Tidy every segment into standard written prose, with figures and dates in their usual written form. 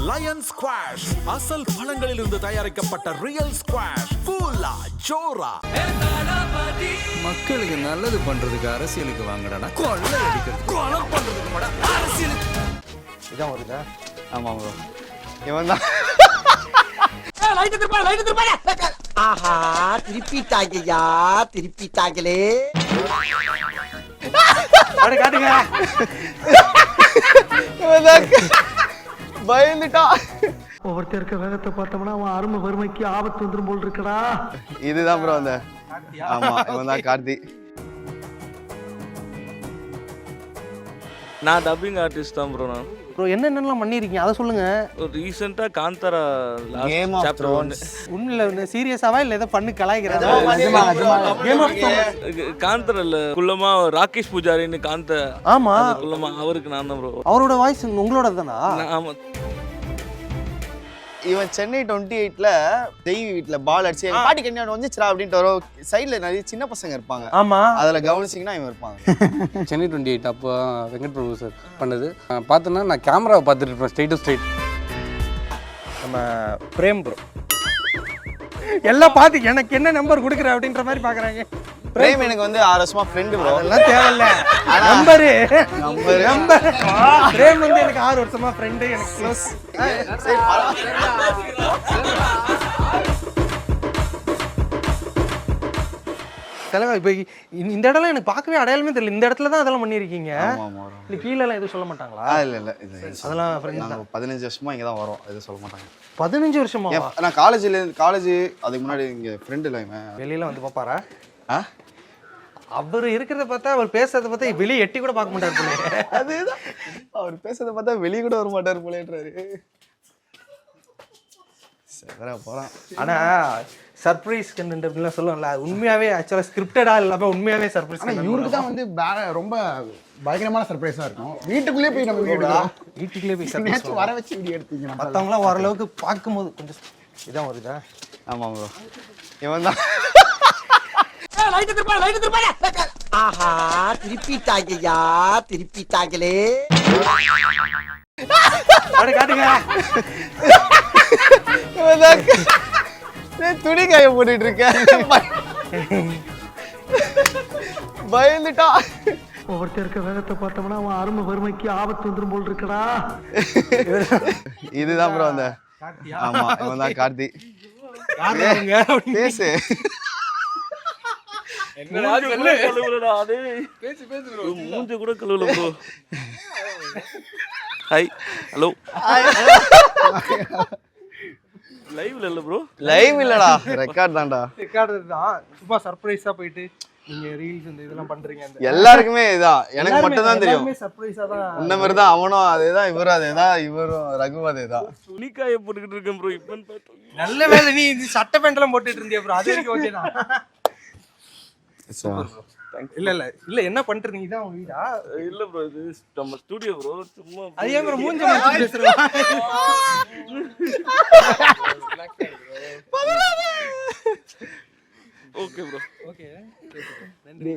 Line squash அசல் பழங்களில் இருந்து தயாரிக்கப்பட்ட ரியல் ஸ்குவாஷ் கூலா ஜோரா. மக்களுக்கு நல்லது பண்றதுக்கு அரசியலுக்கு வாங்கடா, கொள்ளை அடிக்கிறது கொலை பண்றதுக்கு கூட அரசியலுக்கு. இதான் வருதா? ஆமா ப்ரோ, இவன் தான். ஆஹா, திருப்பிட்டாங்கய்யா, திருப்பிட்டாங்களே. காட்டுங்க. இவன் தான் பயந்துட்டான். ஒவ்வொருத்தருக்க வேகத்தை பார்த்தோம்னா அவன் அருமை வறுமைக்கு ஆபத்து வந்துடும் போல் இருக்கடா. இதுதான் ப்ரோ அந்த. ஆமா, இவன் தான் கார்த்தி. நான் டப்பிங் ஆர்டிஸ்ட் தான் ப்ரோ. நான் ப்ரோ என்னென்னலாம் பண்ணிருக்கீங்க அதை சொல்லுங்க. ஒரு ரீசெண்டாக Kantara Game of chapter Thrones. உண்மையில சீரியஸாவா இல்ல ஏதோ பண்ணு கலாய்க்கிறதா? காந்தரில் குள்ளமா ராகேஷ் பூஜாரின்னு காந்த. ஆமா, குள்ளமா அவருக்கு நான் தான் ப்ரோ. அவரோட வாய்ஸ் உங்களோட தானா? ஆமா. இவன் சென்னை 28ல தெய்வி வீட்டுல பால் அடிச்சு எங்க பாட்டி கண்ணி வந்துச்சுரா அப்படின்ட்டு வரும். சைட்ல நிறைய சின்ன பசங்க இருப்பாங்க. ஆமா, அதுல கவனிச்சிங்கன்னா இவன் இருப்பாங்க. சென்னை 28 அப்போ வெங்கட் பிரபு சார் பண்ணது பார்த்தோன்னா நான் கேமராவை பார்த்துட்டு இருப்பேன் ஸ்ட்ரெயிட் டு ஸ்ட்ரெயிட். நம்ம பிரேம் ப்ரோ எல்லாம் பார்த்து எனக்கு என்ன நம்பர் கொடுக்குற அப்படின்ற மாதிரி பார்க்குறாங்க. பிரேம் எனக்கு வந்து 6 வருஷமா ஃப்ரெண்டு ப்ரோ. அதெல்லாம் தேவையில்ல. நம்பர் பிரேம் வந்து எனக்கு 6 வருஷமா ஃப்ரெண்டு, எனக்கு க்ளோஸ். தலைவா இப்போ இந்த இடம்லாம் எனக்கு பார்க்கவே அடையாளமே தெரியல. இந்த இடத்துல தான் அதெல்லாம் பண்ணியிருக்கீங்க. இல்லை கீழெல்லாம் எதுவும் சொல்ல மாட்டாங்களா? இல்ல அதெல்லாம் ஃப்ரெண்ட்ஸ் நாங்கள் 15 வருஷமா இங்கே தான் வரோம். எதுவும் சொல்ல மாட்டாங்க. 15 வருஷமா? நான் காலேஜ் அதுக்கு முன்னாடி இங்கே ஃப்ரெண்டு இல்லை இவன். வெளியில வந்து பார்ப்பாரா? அவர் இருக்கிறத பார்த்தா, அவர் பேசுறத பார்த்தா வெளியே எட்டி கூட பார்க்க மாட்டாரு போல. அதேதான், அவர் பேசுறத பார்த்தா வெளியே கூட வர மாட்டாரு போலேன்றாரு. சரி போறான். ஆனா சர்ப்ரைஸ் கண்டென்ட் அப்படிலாம் சொல்லுவாங்கல்ல, உண்மையாவே ஆக்சுவலா ஸ்கிரிப்டடா இல்லாம உண்மையாவே சர்ப்ரைஸ். இவருக்கு தான் வந்து ரொம்ப பயங்கரமான சர்ப்ரைஸா இருக்கும். வீட்டுக்குள்ளே போய் நம்ம வீட்டுக்குள்ளே போய் சர்ப்ரைஸ் வர வச்சு வீடியோ எடுத்தீங்க. மற்றவங்களாம் ஓரளவுக்கு பார்க்கும்போது கொஞ்சம் இதான் வருதா? ஆமா ப்ரோ, இவன் தான். ஆஹா, திருப்பிட்டாங்கய்யா, திருப்பிட்டாங்களே. காட்டுங்க. இவன் தான் துணி காய போட்டுட்டு இருக்கேன். பயந்துட்டான். ஒவ்வொருத்தருக்க வேகத்தை பார்த்தோம்னா அவன் அருமை வறுமைக்கு ஆபத்து வந்துடும் போல் இருக்கடா. இதுதான் ப்ரோ அந்த. ஆமா, இவன் தான் கார்த்தி. பேசு. மூஞ்சி கூட கழுவல ப்ரோ. Hi, hello. லைவ்ல இல்ல ப்ரோ. லைவ் இல்லடா, ரெக்கார்ட் தான்டா. ரெக்கார்ட் தான். சும்மா சர்ப்ரைஸா போயிட்டு நீங்க ரீல்ஸ் இந்த இதெல்லாம் பண்றீங்க. எல்லாருக்குமே இதான், எனக்கு மட்டும் தான் தெரியும். சர்ப்ரைஸா தான். இந்த மாதிரி தான் அவனும் அதேதான், இவரும் அதேதான், இவரும் ரகு அதேதான். துணிக்காய போட்டுக்கிட்டு இருக்கேன் ப்ரோ. இப்பன்னு பார்த்தோம். நல்ல வேலை நீ சட்டை பேண்ட் எல்லாம் போட்டுட்டு இருந்தியா ப்ரோ? அது வரைக்கும் ஓகே தான். இல்ல என்ன பண்றீங்க? இதான் உங்க வீடா? இல்ல ப்ரோ, இது நம்ம ஸ்டுடியோ ப்ரோ. சும்மா அதே மாதிரி மூஞ்ச மாத்தி பேசுறோம். Okay bro. ஓகே, நன்றி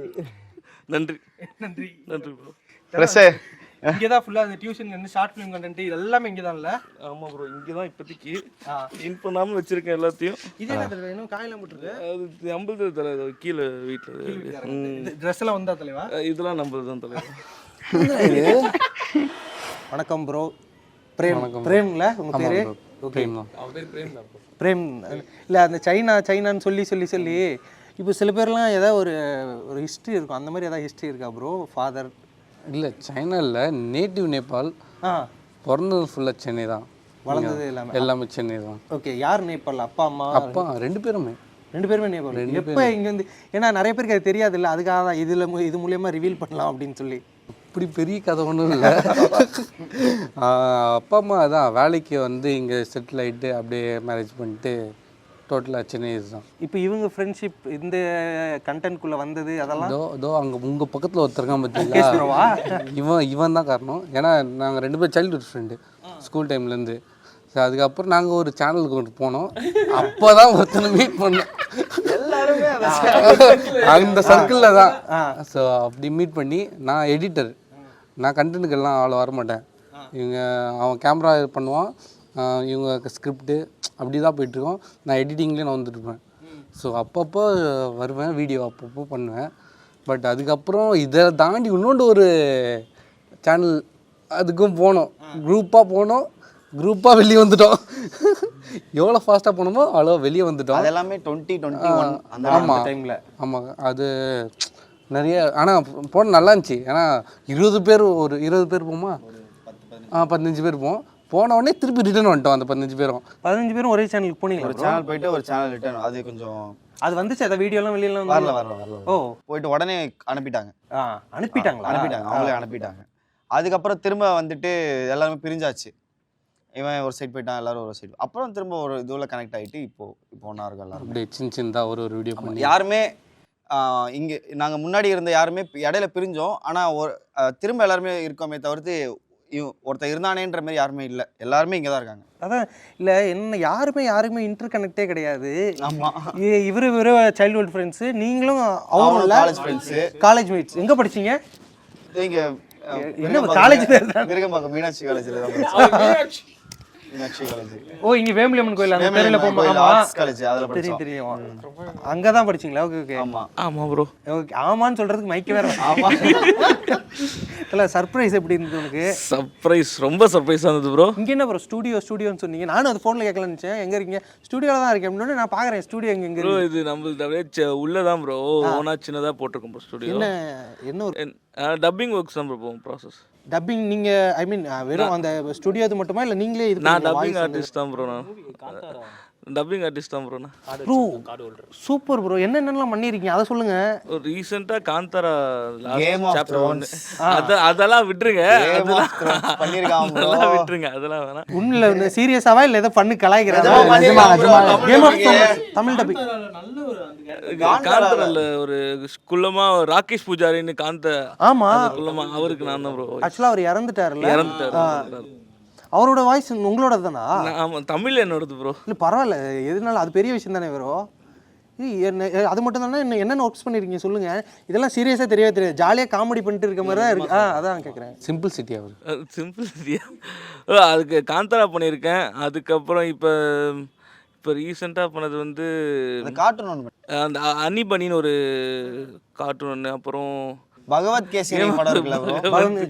நன்றி நன்றி நன்றி ப்ரோ. பிரஷே இங்க தான் ஃபுல்லா அந்த டியூஷன் ஷார்ட் ஃபிலிம் கண்டென்ட் எல்லாமே இங்க தான். இல்ல ஆமா ப்ரோ, இங்க தான் இப்போதைக்கு இன் பண்ணாம வச்சிருக்கேன் எல்லாத்தையும். இது என்ன தெரியல, இன்னும் காயெல்லாம் போட்டுருக்கு. அது நம்மளது தலை, கீழே வீட்டில் ட்ரெஸ் எல்லாம் வந்தா தலைவா? இதெல்லாம் நம்மளது தான் தலை. வணக்கம் ப்ரோ. பிரேம். பிரேம்ல உங்க பேரு? பிரேம் தான். பிரேம் இல்ல அந்த சைனான்னு சொல்லி இப்போ சில பேர்லாம் ஏதாவது ஒரு ஹிஸ்ட்ரி இருக்கும். அந்த மாதிரி ஏதாவது ஹிஸ்ட்ரி இருக்கா ப்ரோ? ஃபாதர் இல்லை சைனா இல்லை, நேட்டிவ் நேபாள். பிறந்தது ஃபுல்லாக சென்னை தான், வளர்ந்தது எல்லாமே சென்னை தான். ஓகே, யார் நேபாள்? அப்பா அம்மா? அப்பா ரெண்டு பேருமே நேபாள். எப்போ இங்கே வந்து, ஏன்னா நிறைய பேருக்கு அது தெரியாது இல்லை, அதுக்காக தான் இது மூலியமாக ரிவீல் பண்ணலாம் அப்படின்னு சொல்லி. இப்படி பெரிய கதை ஒன்றும் இல்லை. அப்பா அம்மா அதான் வேலைக்கு வந்து இங்கே செட்டில் ஆகிட்டு அப்படியே மேரேஜ் பண்ணிட்டு டோட்டலாக சென்னை தான். இப்போ இவங்க ஃப்ரெண்ட்ஷிப் இந்த கண்டென்ட்குள்ளே வந்தது அதெல்லாம் இதோ அங்கே உங்கள் பக்கத்தில் ஒருத்தருக்கான் பார்த்தீங்களா, இவன் தான் காரணம். ஏன்னா நாங்கள் 2 பேரும் சைல்டுஹுட் ஃப்ரெண்டு ஸ்கூல் டைம்லேருந்து. ஸோ அதுக்கப்புறம் நாங்கள் ஒரு சேனலுக்கு கொண்டு போனோம். அப்போ தான் ஒருத்தனை மீட் பண்ணோம். அந்த சர்க்கிளில் தான். ஸோ அப்படி மீட் பண்ணி, நான் எடிட்டர், நான் கண்டென்ட்டுக்கெல்லாம் அவ்வளோ வரமாட்டேன். அவன் கேமரா பண்ணுவான், இவங்க ஸ்கிரிப்டு அப்படி தான் போயிட்டுருக்கோம். நான் எடிட்டிங்லேயே நான் வந்துட்டுருப்பேன். ஸோ அப்பப்போ வருவேன், வீடியோ அப்பப்போ பண்ணுவேன். பட் அதுக்கப்புறம் இதை தாண்டி இன்னொன்று ஒரு சேனல் அதுக்கும் போனோம், குரூப்பாக வெளியே வந்துட்டோம். எவ்வளோ ஃபாஸ்ட்டாக போனோமோ அவ்வளோ வெளியே வந்துட்டோம். அது எல்லாமே 2021 அந்த ஆமாம் டைமில். ஆமாங்க. அது நிறைய ஆனால் போன நல்லா இருந்துச்சு. ஏன்னா 20 பேர் போமா, 15 பேர் போன உடனே திருப்பி ரிட்டர்ன் வந்துட்டோம். அந்த 15 பேரும் ஒரே சேனலுக்கு போனீங்களா? ஒரு சேனல் போயிட்டு ஒரு சேனல் ரிட்டர்ன். அது கொஞ்சம் அது வந்துச்சு, அதை வீடியோலாம் வெளியெல்லாம் வரல. ஓ, போயிட்டு உடனே அனுப்பிட்டாங்க. அனுப்பிட்டாங்களா? அவங்களே அனுப்பிட்டாங்க. அதுக்கப்புறம் திரும்ப வந்துட்டு எல்லாருமே பிரிஞ்சாச்சு. இவன் ஒரு சைடு போயிட்டான், எல்லாரும் ஒரு சைடு. அப்புறம் திரும்ப ஒரு இதுவில் கனெக்ட் ஆகிட்டு இப்போ ஒன்றா இருக்கும் எல்லாரும். அப்படியே சின்னதாக ஒரு வீடியோ பண்ணி யாருமே இங்கே நாங்கள் முன்னாடி இருந்த யாருமே இடையில பிரிஞ்சோம். ஆனால் ஒரு திரும்ப எல்லாருமே இருக்கோமே தவிர்த்து ஒருத்தர் இருந்தானேன்ற மாதிரி யாருமே இல்லை. எல்லாருமே இங்கே தான் இருக்காங்க. அதான் இல்லை, என்ன யாருமே இன்டர் கனெக்டே கிடையாது. ஆமாம், இவரு சைல்ட்ஹுட் ஃப்ரெண்ட்ஸு, நீங்களும் அவரும் காலேஜ் ஃப்ரெண்ட்ஸு, காலேஜ் மேட்ஸ். எங்கே படிச்சீங்க? இங்கே என்ன காலேஜ் பேர் தான்? மிருகம்பாக்கம் மீனாட்சி காலேஜில் தான் படிச்சேன். மீனாட்சி காலேஜ். ஓ, இங்கே வேம்பலியம்மன் கோயில் அந்த தெருவில் போகும்போது. ஆர்ட்ஸ் காலேஜ் அதில் படிச்சோம். தெரியும். அங்கே தான் படிச்சிங்களா? ஓகே. ஆமாம் ப்ரோ. ஓகே, ஆமான்னு சொல்கிறதுக்கு மைக்கு வேறு. ஆமாம். இல்லை, சர்ப்ரைஸ் எப்படி இருந்தது உனக்கு? ரொம்ப சர்ப்ரைஸாக இருந்தது ப்ரோ. இங்கே என்ன ப்ரோ ஸ்டூடியோன்னு சொன்னீங்க. நானும் அது ஃபோனில் கேட்கலான்னு நினச்சேன். எங்கே இருக்கீங்க? ஸ்டூடியோவில் தான் இருக்கேன் அப்படின்னு நான் பார்க்குறேன். ஸ்டூடியோ எங்கே ப்ரோ இது நம்மளுக்கு அப்படியே உள்ளே தான் ப்ரோ. ஓனா சின்னதாக போட்டிருக்கோம் ப்ரோ ஸ்டுடியோ. என்ன ஒரு டப்பிங் ஒர்க்ஸ் தான் ப்ரோ போகும் ப்ராசஸ். டப்பிங் நீங்கள் ஐ மீன் வெறும் அந்த ஸ்டுடியோ இது மட்டுமா, இல்லை நீங்களே இது? நான் டப்பிங் ஆர்டிஸ்ட் தான் ப்ரோ. டப்பிங் ஆர்டிஸ்ட் தான் ப்ரோ. Bro super bro. என்னென்னலாம் பண்ணியிருக்கீங்க அதை சொல்லுங்க. ஒரு ரீசெண்டாக Kantara Game of chapter Thrones. அதெல்லாம் விட்டுருங்க. பண்ணியிருக்காங்க, அதெல்லாம் விட்டுருங்க, அதெல்லாம் வேணாம். உண்மையில இந்த சீரியஸாவா இல்லை ஏதோ பண்ணி கலாய்க்கிறதா? Game of Tamil dubbing. காந்தரால ஒரு குள்ளமா ராகேஷ் பூஜாரின்னு ஆமா, குள்ளமா அவருக்கு நான் தான் ப்ரோ. ஆக்சுவலாக அவர் இறந்துட்டாரு. அவரோட வாய்ஸ் உங்களோட தானா? ஆமாம், தமிழ் என்னோடது ப்ரோ. இல்லை பரவாயில்ல, எதுனால அது பெரிய விஷயம் தானே வரும். அது மட்டும் தானே, என்னென்ன ஒர்க்ஸ் பண்ணியிருக்கீங்க சொல்லுங்க. இதெல்லாம் சீரியஸாக தெரியாது, ஜாலியாக காமெடி பண்ணிட்டு இருக்க மாதிரி தான் இருக்கு. அதான் கேட்குறேன். சிம்பிள் சிட்டி அவர். சிம்பிள் சிட்டியா? அதுக்கு காந்தாரா பண்ணியிருக்கேன். அதுக்கப்புறம் இப்போ ரீசெண்டாக பண்ணது வந்து கார்ட்டூன் ஒன்று, அந்த அனிபனின்னு ஒரு கார்ட்டூன் ஒன்று. அப்புறம் பகவத் கேசரி படம் இருக்குல்ல ப்ரோ,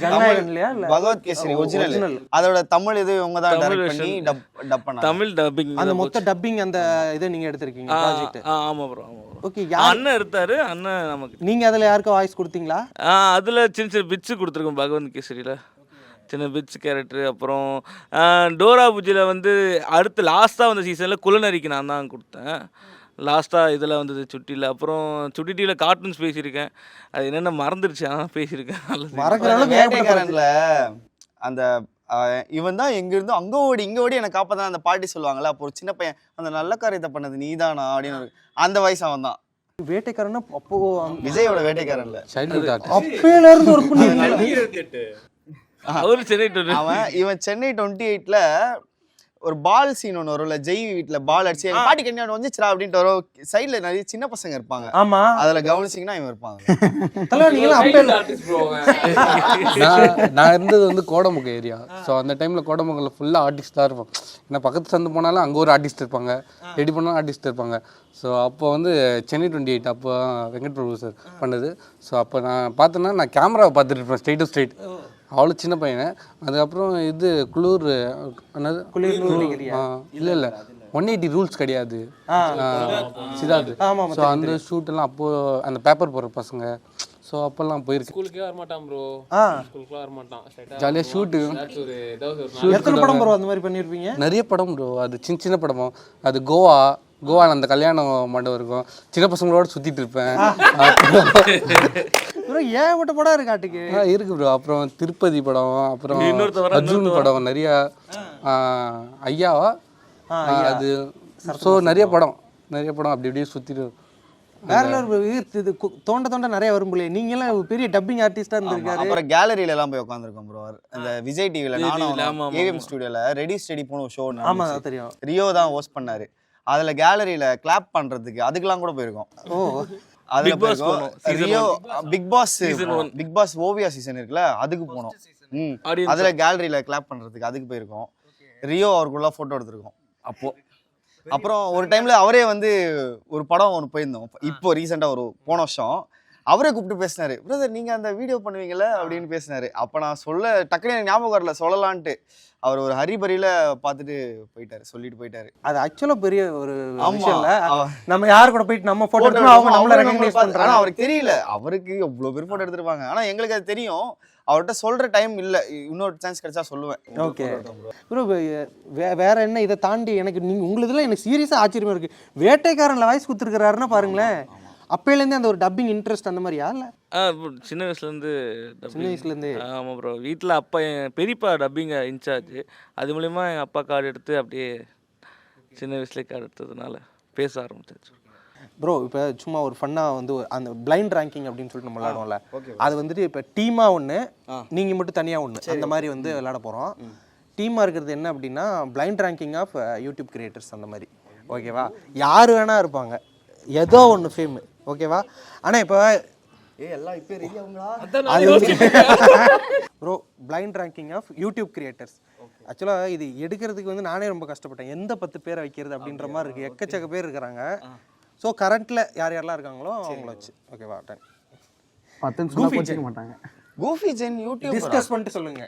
ஜனநாயகன் இல்லையா? இல்லை, பகவத் கேசரி ஒரிஜினல். அதோட தமிழ் இது இவங்க தான் டைரக்ட் பண்ணி டப் பண்ணாங்க. தமிழ் டப்பிங். அந்த மொத்த டப்பிங் அந்த இதை நீங்கள் எடுத்திருக்கீங்க ப்ராஜெக்ட்? ஆமாம் ப்ரோ. ஓகே. அண்ணன் எடுத்தாரு. அண்ணன் நமக்கு. நீங்கள் அதில் யாருக்கும் வாய்ஸ் கொடுத்தீங்களா? அதில் சின்ன பிட்ஸு கொடுத்துருக்கோம் பகவந்த் கேசரியில், சின்ன பிட்ஸ் கேரக்டர். அப்புறம் டோரா பூஜியில் வந்து அடுத்து லாஸ்ட்டாக வந்த சீசனில் குலநரிக்கு நான் தான் கொடுத்தேன். லாஸ்ட்டாக இதில் வந்தது சுட்டியில். அப்புறம் சுட்டி டிவியில் கார்ட்டூன்ஸ் பேசியிருக்கேன். அது என்னென்ன மறந்துடுச்சு, ஆனால் பேசியிருக்கேன். வேட்டைக்காரன்ல அந்த இவன் தான் எங்கிருந்தோ அங்கே ஓடி இங்கே ஓடி எனக்கு காப்பாதான் அந்த பாட்டி சொல்லுவாங்கல்ல. அப்போ ஒரு சின்ன பையன் அந்த நல்ல காரியத்தை பண்ணது நீதானா அப்படின்னு, அந்த வயசு அவன் தான். வேட்டைக்காரன்னா அப்போ விஜயோட வேட்டைக்காரன்ல சைல்ட்ஹுட் ஆர்டிஸ்ட். அப்பையில இருந்து ஒர்க் பண்ணிருக்கீங்க. அவரு சென்னை இவன் சென்னை 28ல ஒரு பால் சீன் ஒன்று வரும்ல, ஜெய் வீட்டில் பால் அடிச்சு எங்கள் பாட்டி கண்ணி வந்துச்சுரா அப்படின்ட்டு வரும். சைடில் நிறைய சின்ன பசங்க இருப்பாங்க. ஆமா, அதில் கவனிச்சிங்கன்னா இவன் இருப்பாங்க. நான் இருந்தது வந்து கோடமுக ஏரியா. ஸோ அந்த டைமில் கோடமுகில் ஃபுல்லாக ஆர்டிஸ்ட் தான் இருப்போம். ஏன்னா பக்கத்து சந்து போனாலும் அங்கே ஒரு ஆர்டிஸ்ட் இருப்பாங்க, ரெடி பண்ணாலும் ஆர்டிஸ்ட் இருப்பாங்க. ஸோ அப்போ வந்து சென்னை 28 அப்போ வெங்கட் பிரபு சார் பண்ணது. ஸோ அப்போ நான் பார்த்தேன்னா நான் கேமராவை பார்த்துட்டு இருப்பேன் ஸ்ட்ரெயிட் டு ஸ்ட்ரெயிட். அவ்வளோ சின்ன பையன். அதுக்கப்புறம் இது குளூர் என்னது இல்லை 180 ரூல்ஸ் கிடையாது சிதார்த்து. ஸோ அந்த ஷூட்டெல்லாம் அப்போது அந்த பேப்பர் போடுற பசங்க. ஸோ அப்போல்லாம் போயிருக்கு. ஸ்கூலுக்கே வரமாட்டான் ப்ரோ. ஸ்கூலுக்குலாம் வரமாட்டான். ஜாலியாக ஷூட்டு. எத்தனை படம் ப்ரோ அந்த மாதிரி பண்ணியிருப்பீங்க? நிறைய படம் ப்ரோ. அது சின்ன படமும். அது கோவாவில் அந்த கல்யாண மண்டபம் இருக்கும். சின்ன பசங்களோட சுற்றிட்டு இருப்பேன். ஏகப்பட்ட படம் இருக்கு காட்டுக்கு. இருக்கு ப்ரோ. அப்புறம் திருப்பதி படம், அப்புறம் அர்ஜுன் படம், நிறைய ஐயாவா அது. ஸோ நிறைய படம் அப்படி அப்படியே சுற்றிட்டு. வேற இது தோண்ட நிறைய வரும் போல. நீங்களாம் பெரிய டப்பிங் ஆர்டிஸ்டா இருந்திருக்காரு. அப்புறம் கேலரியில எல்லாம் போய் உட்காந்துருக்கோம் ப்ரோ. அந்த விஜய் டிவில நானும் ஏவிஎம் ஸ்டுடியோல ரெடி ஸ்டடி போன ஷோ. ஆமா தெரியும். ரியோ தான் ஹோஸ்ட் பண்ணாரு. அதுல கேலரியில கிளாப் பண்றதுக்கு அதுக்கெல்லாம் கூட போயிருக்கோம். அதுல போயிருக்கோம். Rio Bigg Boss Oviya season இருக்குல்ல, அதுக்கு போனோம். அதுல கேலரியில கிளாப் பண்றதுக்கு அதுக்கு போயிருக்கோம். ரியோ அவருக்குள்ள ஃபோட்டோ எடுத்திருக்கோம் அப்புறம் ஒரு டைமில் அவரே வந்து ஒரு படம் ஒன்று போயிருந்தோம் இப்போ ரீசெண்டாக ஒரு போன வருஷம் அவரே கூப்பிட்டு பேசினாரு, பிரதர் நீங்கள் அந்த வீடியோ பண்ணுவீங்களே அப்படின்னு பேசினாரு. அப்போ நான் டக்குனு எனக்கு ஞாபகம் வரல சொல்லலான்ட்டு. அவர் ஒரு ஹரிபரியில் பார்த்துட்டு போயிட்டாரு, சொல்லிட்டு போயிட்டாரு. அது ஆக்சுவலாக பெரிய ஒரு விஷயம் ஆமா இல்லை. நம்ம யார் கூட போயிட்டு நம்ம ஃபோட்டோ எடுத்தோம் அவங்க நம்மள ரெகக்னைஸ் பண்ணுறாங்க. ஆனால் அவருக்கு தெரியல, அவருக்கு எவ்வளோ பேர் ஃபோட்டோ எடுத்துருப்பாங்க. ஆனால் எங்களுக்கு அது தெரியும். அவர்கிட்ட சொல்கிற டைம் இல்லை, இன்னொரு சான்ஸ் கிடைச்சா சொல்லுவேன். ஓகே ப்ரோ, வேற என்ன இதை தாண்டி எனக்கு உங்களுதுல எனக்கு சீரியஸாக ஆச்சரியமா இருக்குது. வேட்டைக்காரனில் வாய்ஸ் கொடுத்துருக்கிறாருன்னா பாருங்களேன். அப்போலேருந்தே அந்த ஒரு டப்பிங் இன்ட்ரெஸ்ட் அந்த மாதிரியா இல்லை? சின்ன வயசுலேருந்து. சின்ன வயசுலேருந்தே? ஆமாம் ப்ரோ. வீட்டில் அப்பா என் பெரியப்பா டப்பிங் இன்சார்ஜ். அது மூலிமா எங்கள் அப்பா கார்டு எடுத்து அப்படியே சின்ன வயசுலேயே கார்டு எடுத்ததுனால பேச ஆரம்பிச்சாச்சு. ப்ரோ இப்போ சும்மா ஒரு ஃபன்னாக வந்து அந்த பிளைண்ட் ரேங்கிங் அப்படின்னு சொல்லிட்டு நம்ம விளாடுவோம்ல, அது வந்துட்டு இப்போ டீமாக ஒன்று நீங்கள் மட்டும் தனியாக ஒன்று அந்த மாதிரி வந்து விளாட போகிறோம். டீமாக இருக்கிறது என்ன அப்படின்னா blind ranking of YouTube creators அந்த மாதிரி. ஓகேவா? யார் வேணா இருப்பாங்க, ஏதோ ஒன்று ஃபேமு. ஓகேவா? ஆனால் இப்போ எல்லாம் இப்போ ரெடியாகுங்களா? Bro blind ranking of YouTube creators. ஆக்சுவலாக இது எடுக்கிறதுக்கு வந்து நானே ரொம்ப கஷ்டப்பட்டேன். எந்த 10 பேரை வைக்கிறது அப்படின்ற மாதிரி இருக்குது. எக்கச்சக்க பேர் இருக்கிறாங்க. ஸோ கரண்ட்டில் யாரெல்லாம் இருக்காங்களோ அவங்கள வச்சு. ஓகேவா? 10 நிமிஷம் வச்சுக்க மாட்டாங்க. கூஃபி ஜென் யூடியூப் டிஸ்கஸ் பண்ணிட்டு சொல்லுங்க.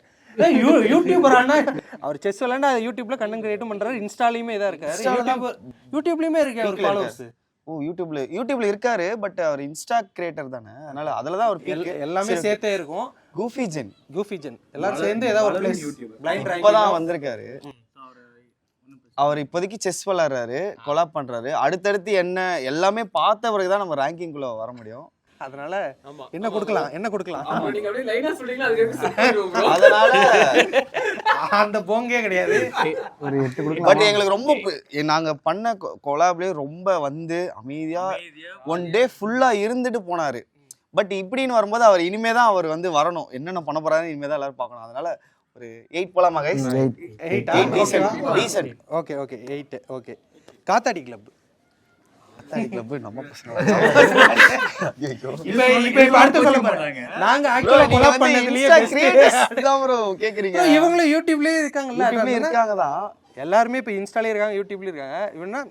யூடியூபர் ஆனா அவர் செஸ் விளையாண்டு அதை யூடியூப்ல கண்டென்ட் கிரியேட்டும் பண்றாரு. இன்ஸ்டாலையுமே இதாக இருக்காரு, யூடியூப்லயுமே இருக்கு அவர் ஃபாலோவர்ஸ். ஓ யூடியூப்ல இருக்காரு. பட் அவர் இன்ஸ்டா கிரியேட்டர் தானே, அதனால அதுல தான் அவர் எல்லாமே சேர்த்தே இருக்கும். கூஃபி ஜென் எல்லாரும் சேர்ந்து ஏதாவது ஒரு பிளேஸ் பிளைண்ட் ரேங்கிங் இப்பதான் வந்திருக்காரு. அவர் இப்போதைக்கு செஸ் விளையாடுறாரு, கொலாப் பண்றாரு. அடுத்தடுத்து என்ன எல்லாமே பார்த்த பிறகு தான் நம்ம ரேங்கிங்குள்ள வர முடியும். அதனால என்ன கொடுக்கலாம் அதனால அந்த போங்கே கிடையாது. பட் எங்களுக்கு ரொம்ப நாங்க பண்ண கொலாப்லயே ரொம்ப வந்து அமைதியா ஒன் டே ஃபுல்லா இருந்துட்டு போனாரு. பட் இப்படின்னு வரும்போது அவர் இனிமேதான் அவர் வந்து வரணும், என்னென்ன பண்ண போறாரு இனிமேதான் எல்லாரும் பார்க்கணும். அதனால ஒரு 8 போலாமா கைஸ்? 8 ஓகே 8. ஓகே. காத்தாடி கிளப் நம்ம பசங்க இப்ப அடுத்து சொல்ல போறாங்க. நாங்க ஆக்சுவலா கொலாப் பண்ணதுலயே அதான் ப்ரோ கேக்குறீங்க. இவங்களும் யூடியூப்லயே இருக்காங்கல்ல, இருக்காங்கதான். எல்லாருமே இப்ப இன்ஸ்டாலயே இருக்காங்க, யூடியூப்லயே இருக்காங்க. இவனா